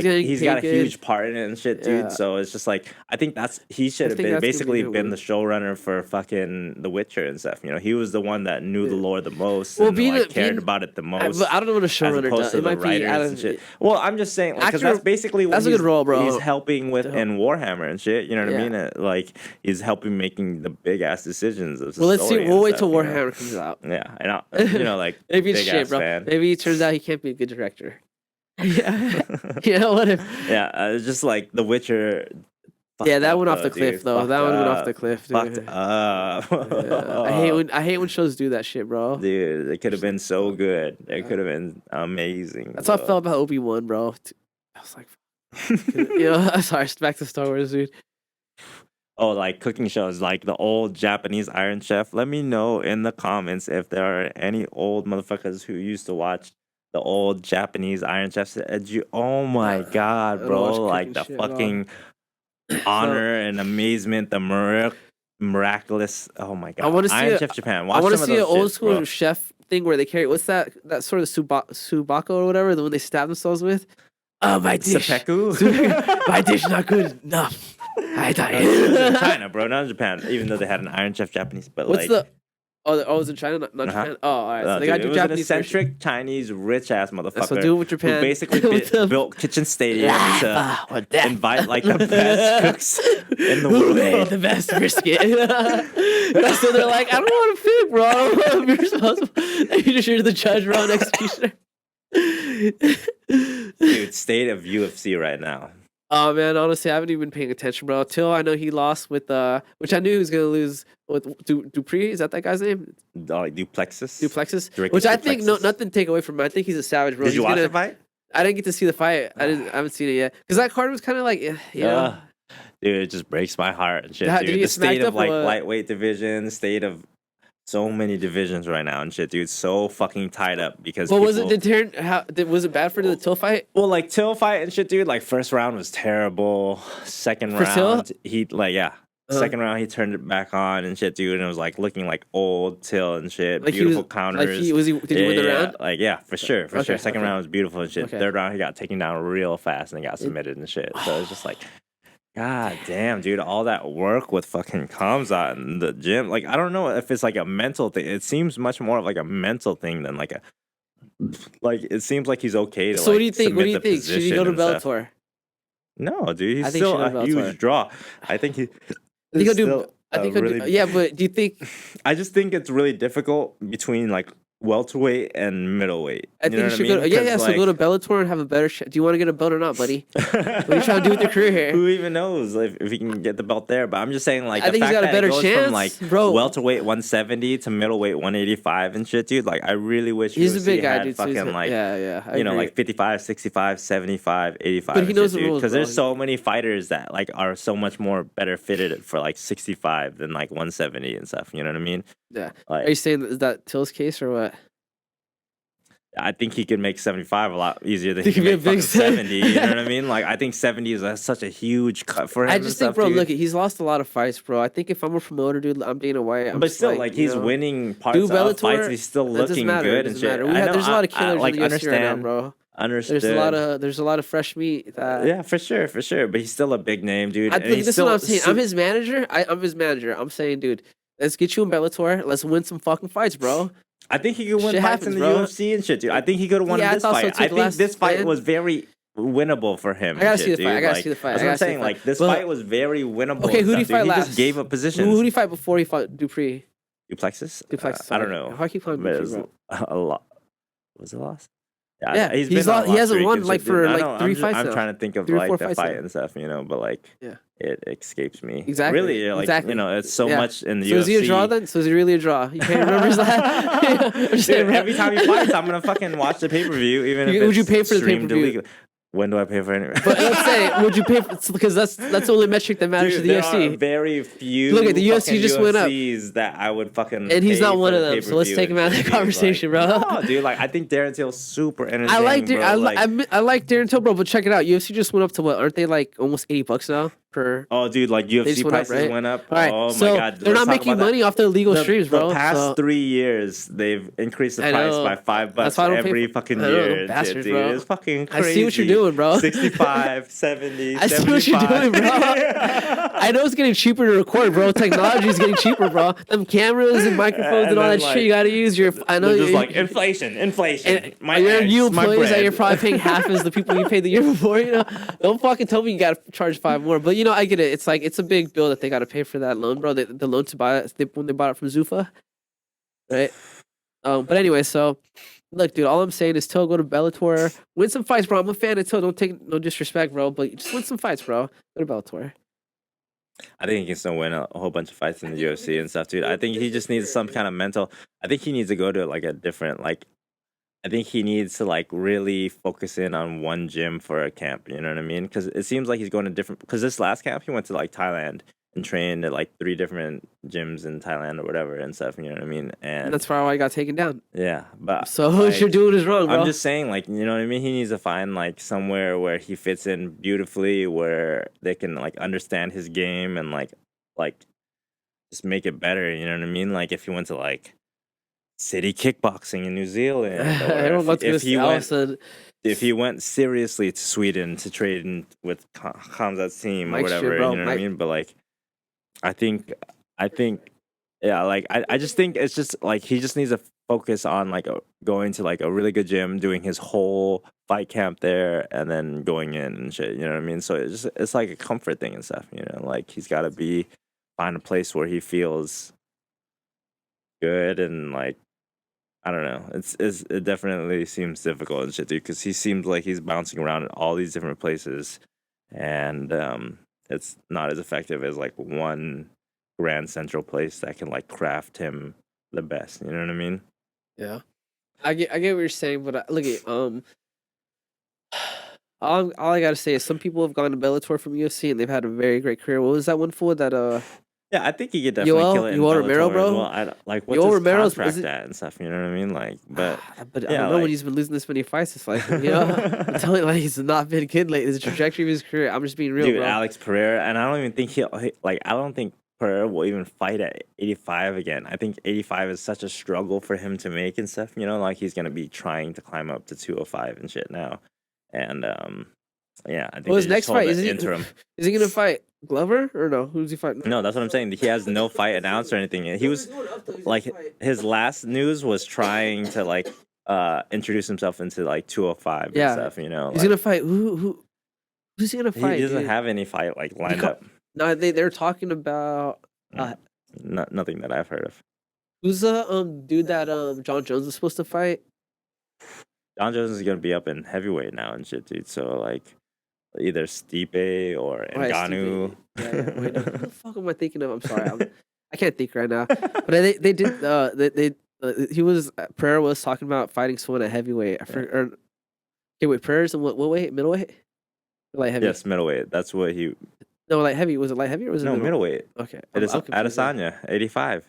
a getting huge part in it and shit, dude. Yeah. So it's just like I think he should have think been that's gonna be basically good been one. the showrunner for fucking The Witcher and stuff. You know, he was the one that knew the lore the most Well, and being like, a- cared being- about it the most. But I don't know what a as showrunner opposed does. to It the might be writers out and of shit. Well, I'm just saying because Actor- that's basically what that's a good role, bro. he's helping with Yeah. in Warhammer and shit. You know what I Yeah. mean? Like he's helping making the big ass decisions of the Well, let's see. story and We'll wait stuff, till you know? Warhammer comes out. Yeah, and you know, like Maybe it's big shit, ass bro. fan. Maybe it turns out he can't be a good director. Yeah. You know what? Yeah, it's just like The Witcher. Yeah, that up, went off though, the cliff dude. though. That Fucked one went off up. the cliff, dude. Fucked up. Yeah. I hate when shows do that shit, bro. Dude, it could have been so good. It could have been amazing. That's how I bro. felt about Obi-Wan, bro. I was like, you know, sorry, back to Star Wars, dude. Oh, like cooking shows, like the old Japanese Iron Chef. Let me know in the comments if there are any old motherfuckers who used to watch the old Japanese Iron Chefs. Oh my god, I don't bro! watch Like cooking the shit at all. fucking honor and amazement, the miraculous. Oh my god! I wanna see Iron a- Chef Japan. I Watch want to some of see an those old shits, school bro. chef thing where they carry what's that sort of subako or whatever, the one they stab themselves with. Oh, my dish. Seppuku. My dish not good enough. I die. It was in China, bro, not in Japan. Even though they had an Iron Chef Japanese, but What's like, the? Oh, it was in China, not Uh-huh. Japan. Oh, all right. So they dude, got it your was an Japanese version. eccentric Chinese rich ass motherfucker. So do it with who Japan. basically With the- built kitchen stadiums Ah, to what that? invite like the best cooks in the Who world. made the best brisket? So they're like, I don't want to pick, bro. I don't want to be responsible. And you just hear the judge, bro, and executioner. Dude, state of UFC right now. Oh man, honestly, I haven't even been paying attention, bro. Till I know he lost with which I knew he was gonna lose with Dupree. Is that guy's name? Like Duplexus. Duplexus. Drake Which I think Duplexus. nothing to take away from him. I think he's a savage, bro. Did you He's watch gonna, the fight? I didn't get to see the fight. I haven't seen it yet because that card was kind of like, you know. Ugh. Dude, it just breaks my heart and shit, Did he dude. get The state smacked of up or like what? lightweight division, the state of so many divisions right now and shit, dude. So fucking tied up because. Well, was people- it was it bad for the Till fight? Well, like Till fight and shit, dude. Like first round was terrible. Second For Till? round, he like yeah. Second round, he turned it back on and shit, dude. And it was like looking like old Till and shit. Like Beautiful he was, counters. Like did he win the round? Like yeah, for sure, for sure. Okay, Second okay. round was beautiful and shit. Okay. Third round, he got taken down real fast and got submitted and shit. So it's just like, god damn, dude, all that work with fucking Kamzat in the gym. Like I don't know if it's like a mental thing. It seems much more of like a mental thing than like a. Like it seems like he's okay to. So like, what do you think? What do you submit the think? Should he go to position and stuff. Bellator? No, dude, he's I think still he should a have huge Bellator. draw. I think he. I think he'll do. still I a think he'll do. really- Yeah, but do you think? I just think it's really difficult between like welterweight and middleweight. I think you should go. Yeah. So go to Bellator and have a better shot. Do you want to get a belt or not, buddy? What are you trying to do with your career here? Who even knows if he can get the belt there? But I'm just saying, like, I the think he's fact got a that better it goes chance, from like bro. welterweight 170 to middleweight 185 and shit, dude. Like, I really wish He's a UFC big guy, had dude. So fucking like. yeah. I You know, agree. like 55, 65, 75, 85. But he knows the rules, because bro. there's so many fighters that like are so much more better fitted for like 65 than like 170 and stuff. You know what I mean? Yeah. Like, Are you saying is that Till's case or what? I think he could make 75 a lot easier than He he can could make be a big fucking 70. You know what I mean? Like, I think 70 is such a huge cut for him. I and just think, stuff, bro. dude. Look, he's lost a lot of fights, bro. I think if I'm a promoter, dude, I'm Dana White. I'm But just still, like you he's know, winning parts do of Bellator, fights. He's still that doesn't looking matter, good it and doesn't shit. matter. I know, There's a lot of killers like in the UFC right now, understand, bro. understood. There's a lot of fresh meat. That, Yeah, for sure. But he's still a big name, dude. I and think he's this is what I'm still saying. I'm his manager. I'm his manager. I'm saying, dude, let's get you in Bellator. Let's win some fucking fights, bro. I think he could win Shit fights happens, in the bro. UFC and shit, dude. I think he could have won Yeah, I this thought so fight. too, I the think last this fight man. was very winnable for him. I gotta and see shit, the fight. dude. I gotta Like, see the fight. That's I what I'm gotta see the saying. fight. Like this Well, fight was very winnable. Okay, and who did he stuff, fight dude. last? He just gave up positions. Who did he fight before he fought Dupree? Duplexus? Duplexis. I don't sorry. know. Why I keep calling But it Dupree, was bro? a lot. Was it lost? Yeah, he's he's been on lost- a he hasn't streak won, and like, shit, for, dude. I like, know, 3 fights I'm now. trying to think of 3 or like 4 the fights fight now. and stuff, you know. But like, Yeah. it escapes me. Exactly. Really, like exactly. it's so much in the So UFC. is he a draw then? So is he really a draw? You can't remember his last. Dude, every time he fights, I'm gonna fucking watch the pay per view, even if Would you it's pay for the streamed pay-per-view? illegally. When do I pay for it? But let's say, would you pay for, because that's the only metric that matters to the there UFC. are very few. Look at the UFC fucking just went up. UFCs that I would fucking. And he's pay not one for of the them, so let's pay-per-view take him and out of shit, the dude. conversation, Like, bro. No, dude, like I think Darren Till's super entertaining. I like bro. I like Darren Till, bro, but check it out. UFC just went up to what? Aren't they like almost $80 now per? Oh, dude, like just UFC went up, prices right? went up. All right, Oh so my god, they're let's not talk making about money off their illegal streams, bro. The past so, 3 years, they've increased the I price know. by $5 That's why I don't pay every for- fucking I know, year. and bastards, shit, bro. dude. It's fucking crazy. I see what you're doing, bro. 65, 70, I see what you're 75. doing, bro. I know it's getting cheaper to record, bro. Technology is getting cheaper, bro. Them cameras and microphones and all then, that like, shit you gotta use. I know They're just you like inflation. And My you eggs, my employees that bread. you're probably paying half as the people you paid the year before. Don't fucking tell me you gotta charge 5 more. But I get it. It's like it's a big bill that they gotta pay for that loan, bro. The loan to buy it when they bought it from Zuffa, right? But anyway, so look, dude. All I'm saying is, Till, go to Bellator, win some fights, bro. I'm a fan of Till. Don't take no disrespect, bro, but just win some fights, bro. Go to Bellator. I think he can still win a whole bunch of fights in the UFC and stuff, dude. I think he just needs some kind of mental. I think he needs to go to like a different I think he needs to like really focus in on one gym for a camp. You know what I mean? Because it seems like he's going to different. Because this last camp, he went to like Thailand and trained at like 3 different gyms in Thailand or whatever and stuff. You know what I mean? And That's probably why I got taken down. yeah, but So what you're doing is wrong, bro. I'm just saying, like, you know what I mean? He needs to find like somewhere where he fits in beautifully, where they can like understand his game and like just make it better. You know what I mean? Like if he went to like city kickboxing in New Zealand, or if he went seriously to Sweden to train with Khamzat's team or Mike whatever, shit, bro. you know what I mean? But like, I think, yeah, like I just think it's just like he just needs to focus on like going to like a really good gym, doing his whole fight camp there, and then going in and shit. You know what I mean? So it's like a comfort thing and stuff. You know, like he's got to find a place where he feels good and like. I don't know. It definitely seems difficult and shit, dude. Because he seems like he's bouncing around in all these different places, and it's not as effective as like one grand central place that can like craft him the best. You know what I mean? Yeah, I get what you're saying, but look at all I gotta say is some people have gone to Bellator from UFC and they've had a very great career. What was that one fool that Yeah, I think he could definitely kill it in Yoel Romero, Bellator bro? as well. What's Yoel his Romero's- contract is it- at and stuff? You know what I mean? Like, but but I yeah, don't know like- when he's been losing this many fights. It's like I'm telling you, like he's not been good lately. The trajectory of his career. I'm just being real, dude, bro. Alex Pereira, and I don't even think I don't think Pereira will even fight at 85 again. I think 85 is such a struggle for him to make and stuff. You know, like he's gonna be trying to climb up to 205 and shit now, and yeah, I think Well, his they just next hold fight the is he? interim. Is he gonna fight Glover or no? Who's he fighting? No, that's what I'm saying. He has no fight announced or anything. He was like his last news was trying to like introduce himself into like 205 Yeah. and stuff. You know, He's like, gonna fight who's he gonna fight? he doesn't dude? have any fight like lined ca- up. No, they're talking about Nothing that I've heard of. who's the dude that John Jones is supposed to fight? John Jones is gonna be up in heavyweight now and shit, dude. So like, either Stipe or Right, Ngannou. Stipe. Yeah. Wait, no, who the fuck am I thinking of? I'm sorry, I can't think right now. But they did Pereira was talking about fighting someone at heavyweight. Okay, wait, Pereira's in what weight? Middleweight? Or light heavy? Yes, middleweight. That's what he. No, light heavy. Was it light heavy or was it middleweight. Okay, It is I'm confused now. Adesanya, 85.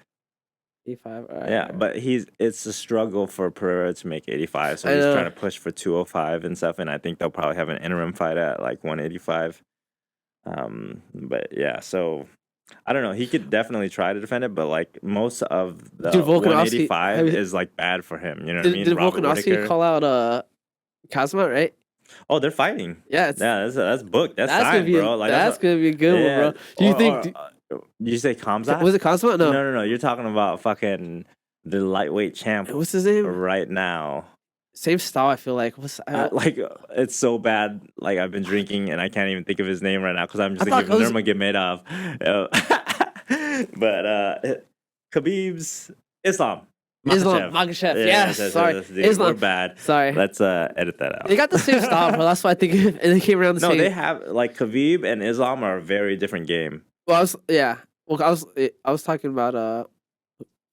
85. All right, Yeah, all right. but it's a struggle for Pereira to make 85, so I he's know. trying to push for 205 and stuff, and I think they'll probably have an interim fight at like 185. But yeah, so I don't know. He could definitely try to defend it, but like most of the Dude, Volkanovski- 185 is like bad for him. You know what I mean? Did Robert Volkanovski Whittaker. call out Kazma, right? Oh, they're fighting. Yeah, That's booked. That's gonna signed, be bro. Like that's gonna be a good one, bro. Do you think? Did you say Khamzat? Was it Kazma? No. No. You're talking about fucking the lightweight champ What's his name? right now. Same style. I feel like. Like it's so bad. Like I've been drinking and I can't even think of his name right now because I'm just I thinking thought of Nurmagomedov. But Khabib's Islam. Islam, Makachev. Yes, sorry. dude, Islam. we're bad. Sorry. Let's edit that out. They got the same style, bro. That's why I think they came around the No, same. they have like Khabib and Islam are a very different game. Well, Well, I was talking about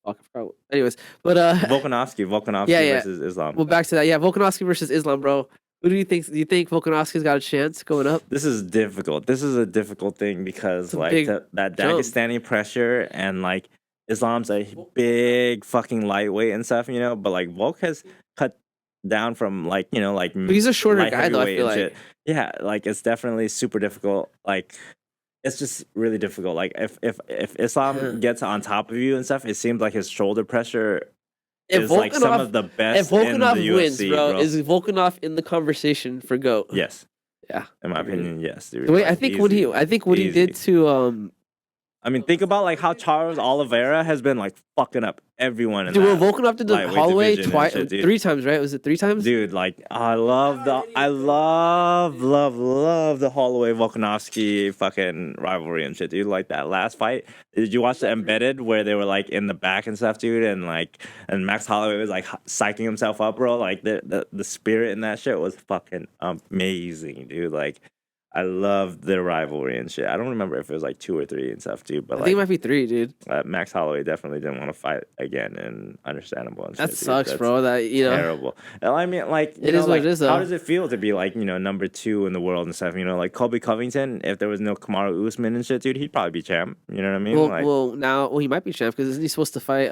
fuck, I forgot. Anyways, but Volkanovski Yeah. versus Islam. well, back to that. Yeah, Volkanovski versus Islam, bro. Who do you think? Do you think Volkanovski's got a chance going up? This is difficult. This is a difficult thing because It's a like big that jump. Dagestani pressure and like Islam's a big fucking lightweight and stuff, you know. But like Volk has cut down from like like But he's a shorter light guy, though. I heavyweight feel and like. shit. Yeah, like it's definitely super difficult. Like it's just really difficult. Like if Islam gets on top of you and stuff, it seems like his shoulder pressure is like some of the best. If Volkanov in the wins, UFC, bro, is Volkanov in the conversation for GOAT? Yes. Yeah. In my opinion, yes, dude. The way Like, I think easy. what he did to I mean, think about like how Charles Oliveira has been like fucking up everyone in dude, that Volkanov did the lightweight Holloway division and twice, shit, dude. 3 times, right? Was it 3 times? Dude, like I love the Holloway Volkanovski fucking rivalry and shit, dude. Like that last fight. Did you watch the Embedded where they were like in the back and stuff, dude? And Max Holloway was like psyching himself up, bro. Like the spirit in that shit was fucking amazing, dude. Like I love the rivalry and shit. I don't remember if it was like 2 or 3 and stuff, dude. But I think it might be 3, dude. Max Holloway definitely didn't want to fight again, and understandable. And That shit, sucks, dude. bro. That Terrible. And I mean, like It is what like, it is, how though. does it feel to be like number 2 in the world and stuff? Like Colby Covington. If there was no Kamaru Usman and shit, dude, he'd probably be champ. You know what I mean? Well, he might be champ because isn't he supposed to fight?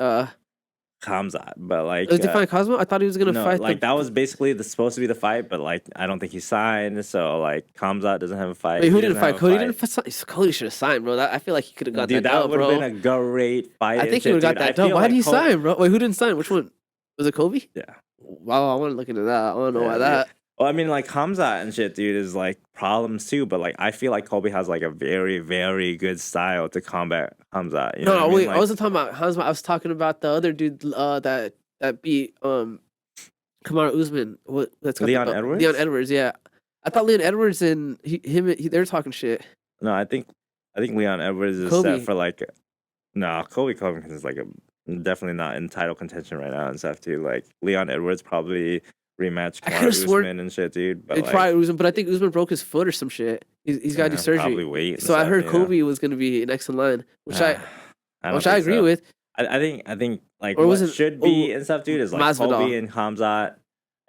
Khamzat, but like Was he fighting Cosmo? I thought he was gonna no, fight. like that was basically supposed to be the fight, but like I don't think he signed. So like Khamzat doesn't have a fight. Wait, who He didn't doesn't fight? have a Cody fight. didn't fight. Cody should have signed, bro. I feel like he could have got Dude, that that dub, would have bro. been a great fight. I think he would have got that dub. Why did he sign, bro? Wait, who didn't sign? Which one? Was it Kobe? Yeah. Wow, I want to look into that. I want to know Yeah, why dude. that. Well, I mean, like Hamzat and shit, dude, is like problems too. But like, I feel like Kobe has like a very, very good style to combat Hamzat. You know what I mean? Wait, Like, I wasn't talking about Hamza. I was talking about the other dude that beat Kamaru Usman. That's got Leon Edwards? Leon Edwards, yeah. I thought Leon Edwards and they were talking shit. no, I think Leon Edwards is Kobe. set for like, Kobe Covington is like definitely not in title contention right now and stuff too. Like Leon Edwards probably rematch I Kamaru could've sworn Usman and shit, dude. But It's like, probably Usman, but I think Usman broke his foot or some shit. He's got to do surgery. Probably wait. and So I stuff, heard you know? Kobe was going to be next in line, which I don't think agree so. with. I think like Or what was it- should be and stuff, dude, is like Masvidal. Kobe and Hamzat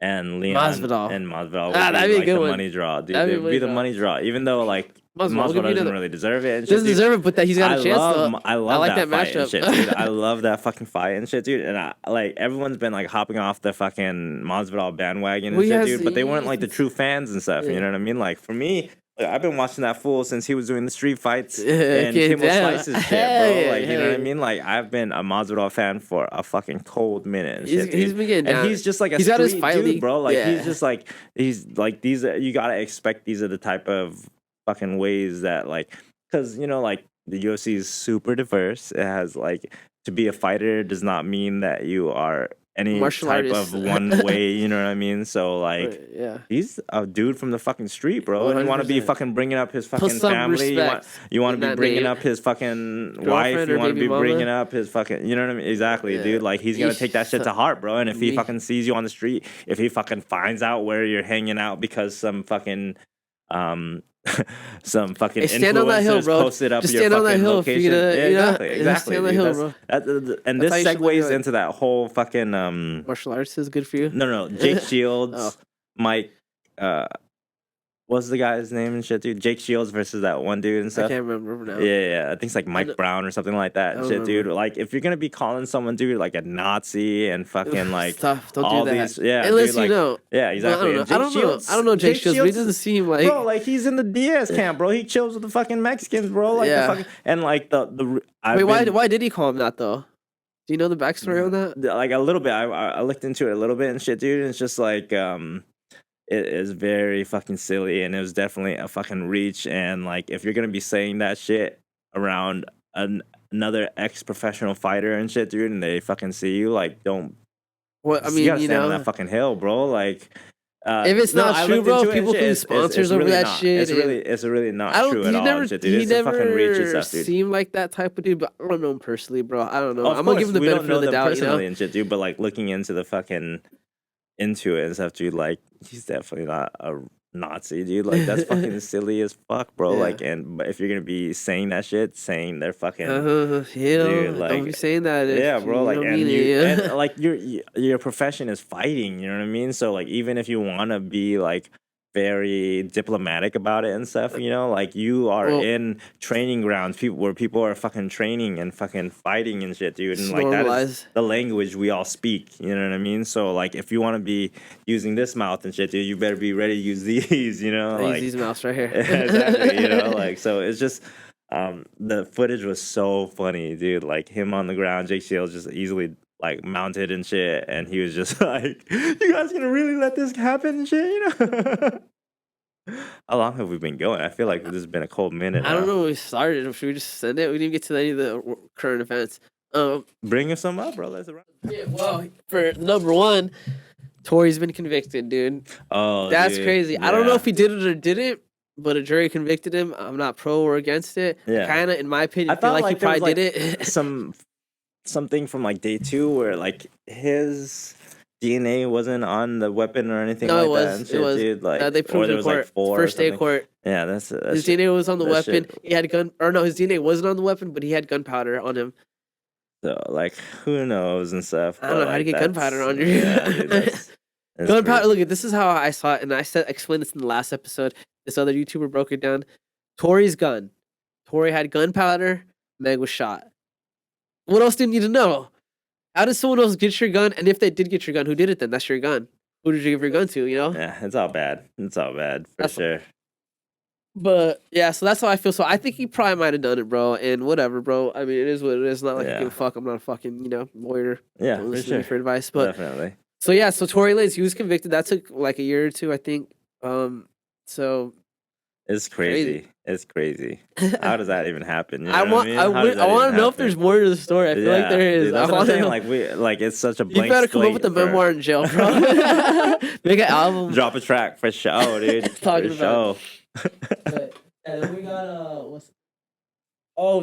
and Leon Masvidal. and Masvidal. That'd be a like good the one. money draw, dude. That'd be They'd a be money the draw. money draw, even though like Masvidal, we'll give Masvidal you doesn't another- really deserve it. And shit, Doesn't dude. deserve it, but that he's got a chance though. I love like that, that fight and matchup. shit, dude. I love that fucking fight and shit, dude. And like everyone's been like hopping off the fucking Masvidal bandwagon and Well, he shit, has- dude. But they weren't like the true fans and stuff. Yeah. You know what I mean? Like for me. Like, I've been watching that fool since he was doing the street fights Yeah, and okay, Kimmel damn. Slice's shit, bro. Like, you know what I Hey. mean? Like, I've been a Masvidal fan for a fucking cold minute and He's- shit, he's dude. been getting And down. he's just like a He's got his street fight dude, league. bro. Like, Yeah. he's just like, he's like, these are, you gotta expect these are the type of fucking ways that, like, because, like, the UFC is super diverse. It has, like, to be a fighter does not mean that you are any Martial type artist. of one way, you know what I mean? So, like, Right, yeah. he's a dude from the fucking street, bro. And you want to be 100%. fucking bringing up his fucking some family. respect You want in to be that bringing name. up his fucking wife. Girlfriend You or want to baby be mama. bringing up his fucking, you know what I mean? Exactly, Yeah. dude. Like, he's going to take that shit to heart, bro. And if he Me- fucking sees you on the street, if he fucking finds out where you're hanging out because some fucking, some fucking Hey, stand on that hill, influencers bro. posted up Just your stand on that fucking hill if location. you're gonna, Yeah, you know, exactly, just exactly. stand on the dude. hill, bro. And That's how this you should look segues at it. into that whole fucking, Martial arts is good for you. no, Jake Shields, Oh. Mike, what's the guy's name and shit, dude? Jake Shields versus that one dude and I stuff. can't remember now. Yeah, I think it's like Mike know- Brown or something like that I and don't shit, dude. remember. Like, if you're gonna be calling someone, dude, like a Nazi and fucking like Stuff. Don't all do that. these, yeah, Unless dude, you like, know. yeah, Well, exactly. And I don't know. I don't know Jake Shields, but he doesn't seem like. bro, like he's in the Diaz camp, bro. He chills with the fucking Mexicans, bro. Like Yeah. the fucking and like the. I've Wait, been- why did he call him that though? Do you know the backstory on that? like a little bit. I looked into it a little bit and shit, dude. And it's just like it is very fucking silly, and it was definitely a fucking reach. And like, if you're gonna be saying that shit around another ex-professional fighter and shit, dude, and they fucking see you, like, don't. Well, I you mean, gotta you stand on know, that fucking hill, bro. Like, If it's no, not I true, looked bro, into it and people shit. can be It's sponsors over really that not. shit. It's really not I don't. true at all, and shit, dude. He It's a fucking reach and never stuff, dude. seemed like that type of dude. But I don't know him personally, bro. I don't know. Of I'm gonna course, give him the we don't benefit know of the them doubt, personally and shit, dude. But like looking into the fucking into it and stuff, dude. Like he's definitely not a Nazi, dude. Like that's fucking silly as fuck, bro. Yeah. Like, and but if you're gonna be saying that shit, saying they're fucking Hell, dude, don't be like saying that. If yeah, bro. you Like, don't and mean you it. and like your profession is fighting. You know what I mean? So like, even if you want to be like very diplomatic about it and stuff, you know, like you are Well, in training grounds, people where people are fucking training and fucking fighting and shit, dude. And it's like that is normalized. the language we all speak. You know what I mean? So like, if you want to be using this mouth and shit, dude, you better be ready to use these. You know, I use like these mouse right here. exactly. You know, like so it's just. The footage was so funny, dude. Like him on the ground, Jake Shields just easily like mounted and shit, and he was just like, "You guys gonna really let this happen and shit?" You know. How long have we been going? I feel like this has been a cold minute I don't now. know when we started. Should we just send it? We didn't get to any of the current events. Bring us some up, bro. Let's run. Yeah, well, for number one, Tory's been convicted, dude. Oh, That's dude. crazy. I don't know Yeah. if he did it or didn't, but a jury convicted him. I'm not pro or against it. Yeah. Kind of, in my opinion, I I feel thought, like he like, there was, probably like, did it. something from like day 2 where like his DNA wasn't on the weapon or anything No, it like that was. and It shit, was. dude. Like, They or proved there in was like court. 4 or First day of something. court. Yeah, that's His DNA was on the that weapon. shit- He had gun, or no, his DNA wasn't on the weapon, but he had gunpowder on him. So like, who knows and stuff. I don't know but, how to like, get gunpowder that's- on you. Yeah, dude, that's Gunpowder. crazy. Look, this is how I saw it, and explained this in the last episode. This other YouTuber broke it down. Tory's gun. Tory had gunpowder. Meg was shot. What else do you need to know? How does someone else get your gun? And if they did get your gun, who did it then? That's your gun. Who did you give your gun to? You know. Yeah, it's all bad. It's all bad for That's- sure. But yeah, so that's how I feel. So I think he probably might have done it, bro. And whatever, bro. I mean, it is what it is. Not like I Yeah. give a fuck. I'm not a fucking lawyer. Yeah, Don't for listen to me sure. for advice. But Definitely. so yeah, so Tory Lanez, he was convicted. That took like a year or two, I think. So It's crazy. It's crazy. How does that even happen? You know I what want I mean? How does I that want even to know if happen? there's more to the story. I feel like there is. Dude, that's I what I'm want to saying. know. Like it's such a You blank better come up with a slate for- memoir in jail, bro. Make an album. Drop a track for show, dude. Talking for about- show. And then we got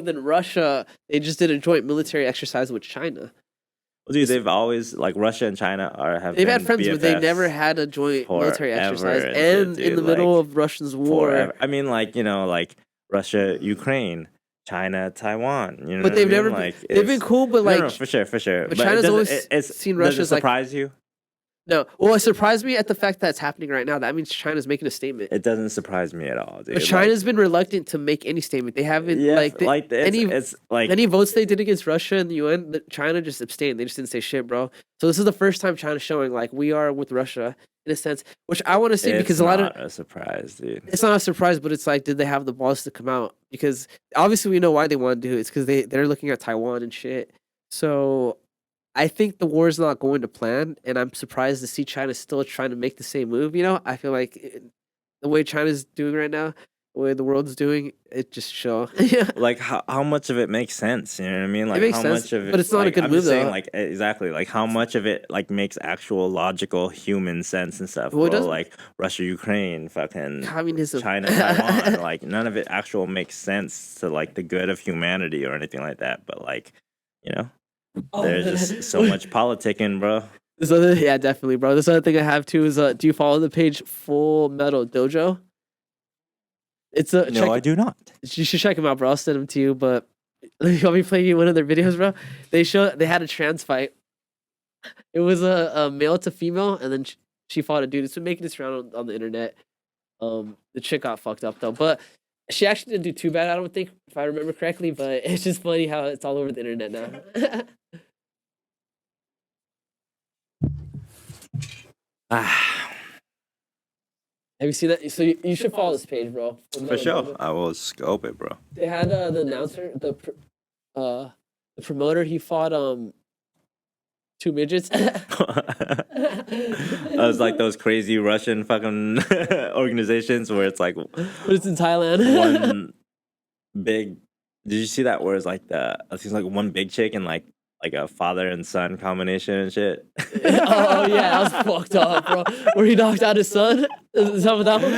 then Russia. They just did a joint military exercise with China. Well, dude, they've always like Russia and China They've had been friends, but they BFFs never had a joint military forever exercise. and And shit, in the dude, middle like, of Russia's war. forever. I mean, like, you know, like Russia, Ukraine, China, Taiwan. You know, But what they've I mean? never like they've been it's- cool, but like no, for sure. but it China's doesn't- always it's, seen does Russia it as, like- surprise you? no. Well, it surprised me at the fact that it's happening right now. That means China's making a statement. It doesn't surprise me at all, dude. But China's been reluctant to make any statement. They haven't it's like any votes they did against Russia in the UN. China just abstained. They just didn't say shit, bro. So this is the first time China's showing like we are with Russia in a sense, which I want to see because it's a lot not of a surprise, dude. it's not a surprise, but it's like did they have the balls to come out? Because obviously we know why they want to do it. It's because they're looking at Taiwan and shit. So I think the war is not going to plan, and I'm surprised to see China still trying to make the same move. You know, I feel like the way China's doing right now, the way the world's doing, it just show. Yeah. Like how much of it makes sense? You know what I mean? Like makes how sense, much of it, but it's not a like, good I'm move, just saying, though. like exactly, like how much of it like makes actual logical human sense and stuff. Well, it Bro, doesn't. like Russia, Ukraine, fucking Communism. China, Taiwan. Like none of it actual makes sense to like the good of humanity or anything like that. But like, you know, there's just so much politicking, bro. This other, yeah, definitely, bro. This other thing I have too is, do you follow the page Full Metal Dojo? It's a No, I do not. You should check them out, bro. I'll send them to you. But you want me to play you one of their videos, bro? They had a trans fight. It was a male to female, and then she fought a dude. It's been making this round on the internet. The chick got fucked up though, but she actually didn't do too bad. I don't think, if I remember correctly. But it's just funny how it's all over the internet now. Have you seen that? So you should follow this page, bro. For sure, I will scope it, bro. They had the announcer, the promoter. He fought two midgets. I was like those crazy Russian fucking organizations where it's like But it's in Thailand. one big. Did you see that? Where it's like I think it's like one big chick and like like a father and son combination and shit. Oh yeah, that was fucked up, bro. Where he knocked out his son. Is that what that one?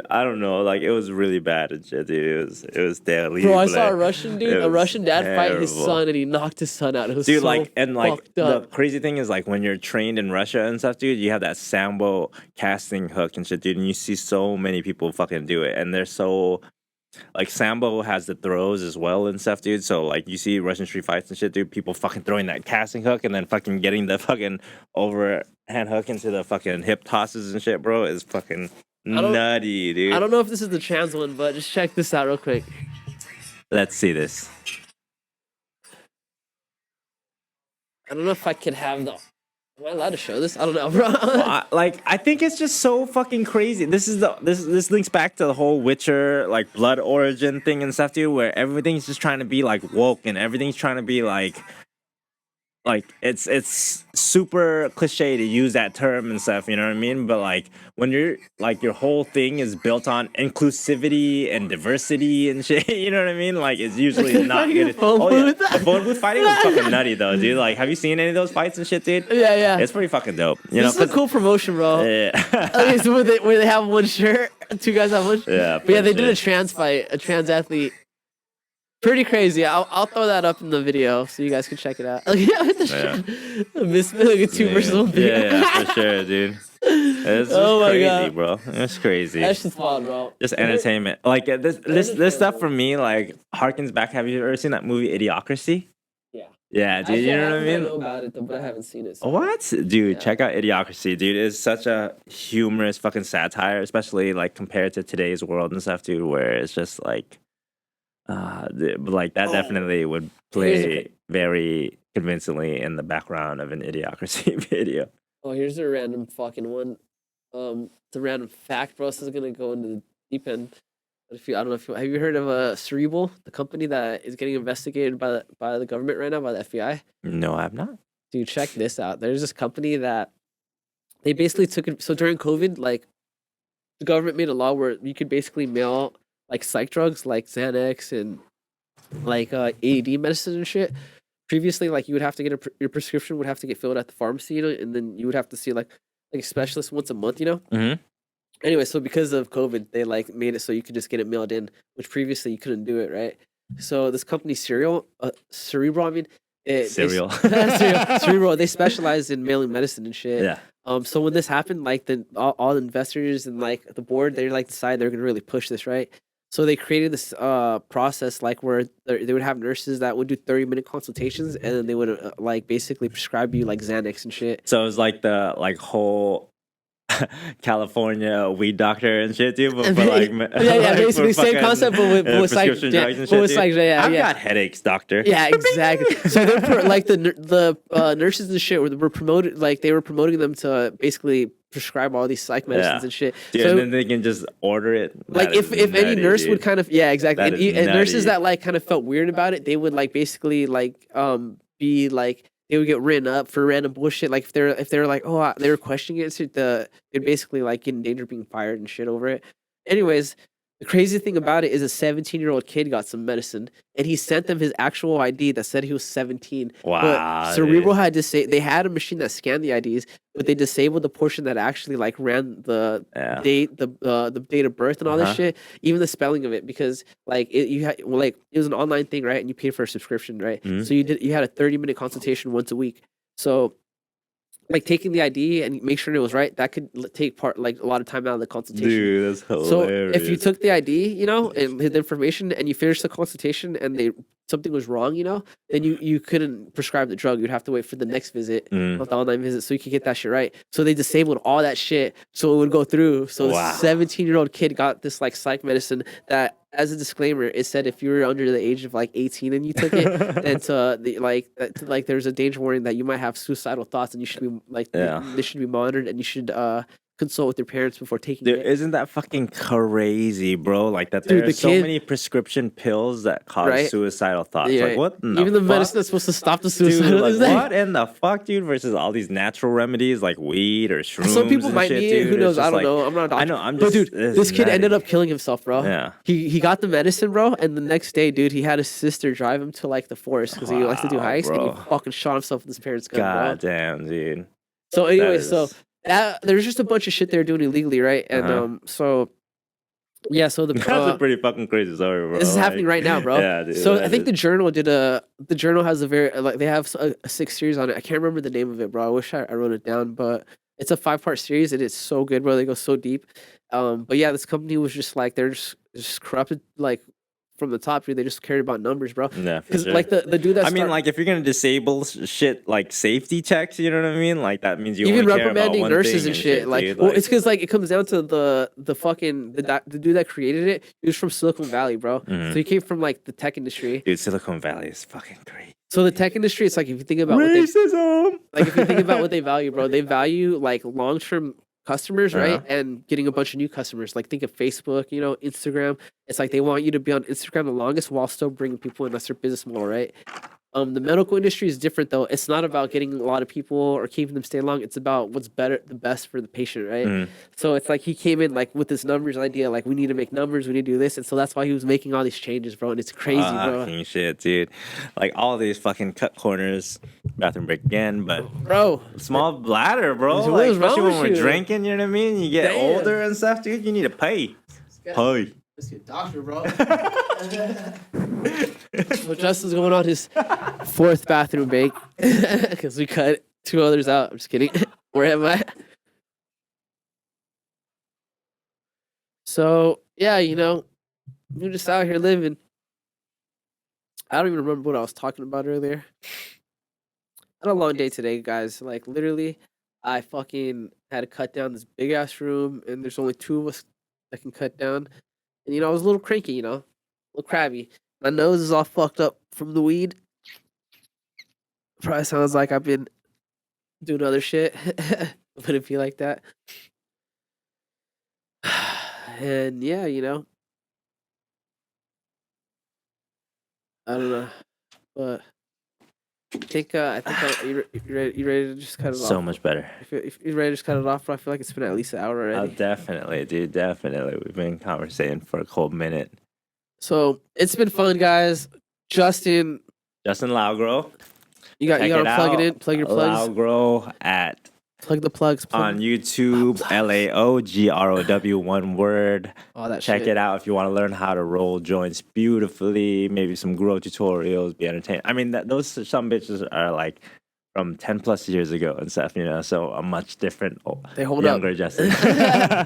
I don't know. Like it was really bad and shit, dude. It was terrible. Bro, I saw a Russian dude, It a Russian dad fight his terrible. son, and he knocked his son out. It was Dude, so like, and like fucked the up. crazy thing is, like, when you're trained in Russia and stuff, dude, you have that sambo casting hook and shit, dude, and you see so many people fucking do it, and they're so, like, sambo has the throws as well and stuff, dude. So, like, you see Russian street fights and shit, dude, people fucking throwing that casting hook and then fucking getting the fucking overhand hook into the fucking hip tosses and shit, bro, is fucking nutty, dude. I don't know if this is the trans one, but just check this out real quick. Let's see this. I don't know if I can have the. Am I allowed to show this? I don't know, bro. I think it's just so fucking crazy. This links back to the whole Witcher like blood origin thing and stuff, dude, where everything's just trying to be like woke and everything's trying to be like it's super cliche to use that term and stuff, you know what I mean? But like when you're like your whole thing is built on inclusivity and diversity and shit, you know what I mean? Like it's usually not good. The phone booth fighting was fucking nutty though, dude. Like, have you seen any of those fights and shit, dude? Yeah. It's pretty fucking dope. You This know, is a cool promotion, bro. yeah. At least where they have one shirt, two guys have one shirt. Yeah, But yeah, they for did a sure. trans fight, a trans athlete. Pretty crazy. I'll throw that up in the video so you guys can check it out. Yeah, with the shirt. Like a 2 versus 1 video. Yeah, for sure, dude. It's just Oh my crazy, God. bro. It's crazy. That's just fun, bro. Just entertainment. Like this stuff for me, like harkens back. Have you ever seen that movie Idiocracy? Yeah. Yeah, dude. You know what I mean? know about it, but I haven't seen it. So. What? Dude, Yeah. check out Idiocracy, dude. It's such a humorous fucking satire, especially like compared to today's world and stuff, dude, where it's just like like that definitely would play very convincingly in the background of an Idiocracy video. Oh, here's a random fucking one. It's a random fact, bro. This is gonna go into the deep end. But I don't know if have you heard of Cerebral, the company that is getting investigated by the government right now, by the FBI? No, I have not. Dude, check this out. There's this company that they basically took it. So during COVID, like the government made a law where you could basically mail like psych drugs, like Xanax and like AED medicine and shit. Previously, like you would have to get your prescription would have to get filled at the pharmacy, you know, and then you would have to see like a specialist once a month, you know. Mm-hmm. Anyway, so because of COVID, they like made it so you could just get it mailed in, which previously you couldn't do it, right? So this company, Cerebral, I mean, Cereal. Cerebral, they specialize in mailing medicine and shit. Yeah. So when this happened, like all the investors and like the board, they like decided they're gonna really push this, right? So they created this process like where they would have nurses that would do 30-minute consultations, and then they would like basically prescribe you like Xanax and shit. So it's like the whole California weed doctor and shit, dude. But for like, yeah, basically for same fucking, concept, but with like, prescription drugs and shit, with dude. like, I've got headaches, doctor. Yeah, exactly. So they're like the nurses and shit were promoted, like they were promoting them to basically prescribe all these psych medicines and shit. Dude, so, and then they can just order it. Like if any nurse would kind of exactly, and nurses that like kind of felt weird about it, they would like basically like be like they would get written up for random bullshit. Like if they're like they were questioning it, so they'd basically like get in danger of being fired and shit over it. Anyways, the crazy thing about it is a 17-year-old kid got some medicine and he sent them his actual ID that said he was 17. Wow. But Cerebral had to say they had a machine that scanned the IDs, but they disabled the portion that actually like ran the date, the date of birth and all this shit, even the spelling of it, because like it was an online thing, right? And you paid for a subscription, right? Mm-hmm. So you had a 30-minute consultation once a week. So like taking the ID and make sure it was right, that could take a lot of time out of the consultation. Dude, that's hilarious. So if you took the ID, you know, and the information, and you finished the consultation, and something was wrong, you know, then you couldn't prescribe the drug. You'd have to wait for the next visit, not the online visit, so you could get that shit right. So they disabled all that shit, so it would go through. So the 17-year-old kid got this like psych medicine that, as a disclaimer, it said if you were under the age of like 18 and you took it, then there's a danger warning that you might have suicidal thoughts and you should be like this should be monitored and you should consult with their parents before taking Dude, it. isn't that fucking crazy, bro? Like that Dude, there are the so kid- many prescription pills that cause Right? suicidal thoughts. Yeah. Like what in Even the fuck? medicine that's supposed to stop the Dude, suicide. like is like- what in the fuck, dude? Versus all these natural remedies like weed or shrooms. Some people and might shit, need it. dude. Who It's knows? I just don't like- know. I'm not a doctor. I know. I'm But just. dude, this kid ended nutty. up killing himself, bro. Yeah. He got the medicine, bro, and the next day, dude, he had his sister drive him to like the forest because he likes to do Wow, hikes, and he bro. fucking shot himself with his parents' gun, bro. God damn, dude. So That anyway, is- so there's just a bunch of shit they're doing illegally, right? And Uh-huh. so yeah, so the That's a pretty fucking crazy story, bro. this is happening right now, bro. Yeah, dude. So I that think the is- journal has a very like they have a 6 series on it. I can't remember the name of it, bro. I wish I wrote it down, but it's a 5-part series and it's so good, bro. They go so deep. But yeah, this company was just like they're just corrupted like from the top, dude. They just cared about numbers, bro. Yeah, for Because sure. like the dude that I mean, like if you're gonna disable shit like safety checks, you know what I mean? Like that means you even only care about reprimanding one nurses thing and shit, like, dude. well, it's because like it comes down to the fucking the dude that created it. He was from Silicon Valley, bro. Mhm. So he came from like the tech industry. dude, Silicon Valley is fucking great. So the tech industry, it's like if you think about what they Racism. like, if you think about what they value, bro, they value like long term customers, right? Uh-huh. And getting a bunch of new customers. Like think of Facebook, you know, Instagram. It's like they want you to be on Instagram the longest while still bringing people in. That's their business model, right? The medical industry is different though. It's not about getting a lot of people or keeping them stay long. It's about what's the best for the patient, right? Mhm. So it's like he came in like with this numbers idea, like we need to make numbers, we need to do this, and so that's why he was making all these changes, bro. And it's crazy, bro. Fucking shit, dude. Like all these fucking cut corners. Bathroom break again, but Bro, small bladder, bro. What Like is wrong especially when with we're you? drinking, you know what I mean? You get Damn. older and stuff, dude. You need to pay. Pay. let's get doctor, bro. Well, Justin's going on his 4th bathroom break because we cut 2 others out. I'm just kidding. Where am I? So yeah, you know, we're just out here living. I don't even remember what I was talking about earlier. I had a long day today, guys. Like literally, I fucking had to cut down this big ass room, and there's only 2 of us that can cut down. And you know, I was a little cranky, you know, a little crabby. My nose is all fucked up from the weed. Probably sounds like I've been doing other shit. Would it be like that? And yeah, you know, I don't know, but I think you ready to just cut it off? So much better. If you're ready to just cut it off, bro, I feel like it's been at least an hour Oh, already. definitely, dude. Definitely. We've been conversating for a cold minute. So it's been fun, guys. Justin, Justin Laogrow. you got Check to it plug it out. in, plug your plugs, Laogrow at plug the plugs, plug on YouTube. Laogrow, one word. all that Check shit. it out if you want to learn how to roll joints beautifully. Maybe some grow tutorials. Be entertained. I mean, those some bitches are like from 10 plus years ago and stuff, you know. So a much different, They hold younger up. Justin.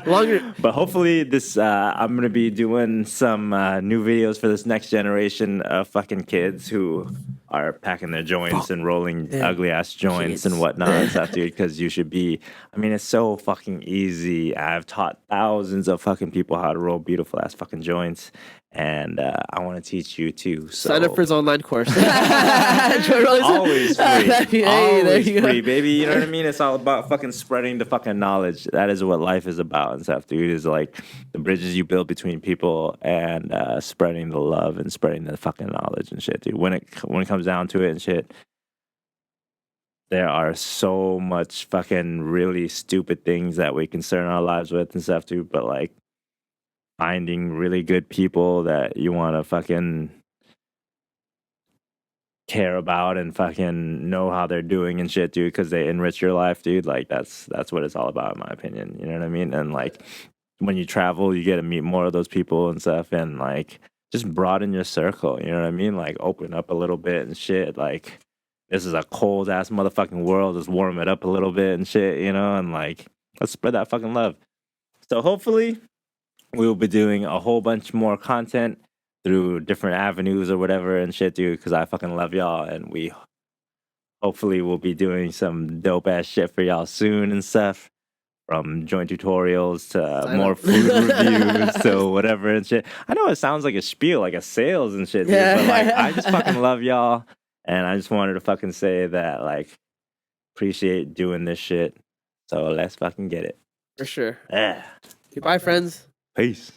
Longer. But hopefully this I'm gonna be doing some new videos for this next generation of fucking kids who are packing their joints and rolling Yeah. ugly ass joints Kids. and whatnot and stuff, dude. Because you should be. I mean, it's so fucking easy. I've taught thousands of fucking people how to roll beautiful ass fucking joints, and I want to teach you too. So Sign up for his online course. always free. Hey, there Always you go. free, baby. You know what I mean? It's all about fucking spreading the fucking knowledge. That is what life is about and stuff, dude. Is like the bridges you build between people and spreading the love and spreading the fucking knowledge and shit, dude. When it comes down to it and shit, there are so much fucking really stupid things that we concern our lives with and stuff, dude. But like finding really good people that you want to fucking care about and fucking know how they're doing and shit, dude, because they enrich your life, dude. Like that's what it's all about, in my opinion. You know what I mean? And like when you travel, you get to meet more of those people and stuff, and like just broaden your circle. You know what I mean? Like open up a little bit and shit. Like this is a cold ass motherfucking world. Just warm it up a little bit and shit, you know. And like let's spread that fucking love. So hopefully we will be doing a whole bunch more content through different avenues or whatever and shit, dude, because I fucking love y'all, and we hopefully will be doing some dope ass shit for y'all soon and stuff, from joint tutorials to Sign more up. food reviews to whatever and shit. I know it sounds like a spiel, like a sales and shit, dude, but like I just fucking love y'all, and I just wanted to fucking say that like appreciate doing this shit. So let's fucking get it. For sure. Yeah. Goodbye, friends. Peace.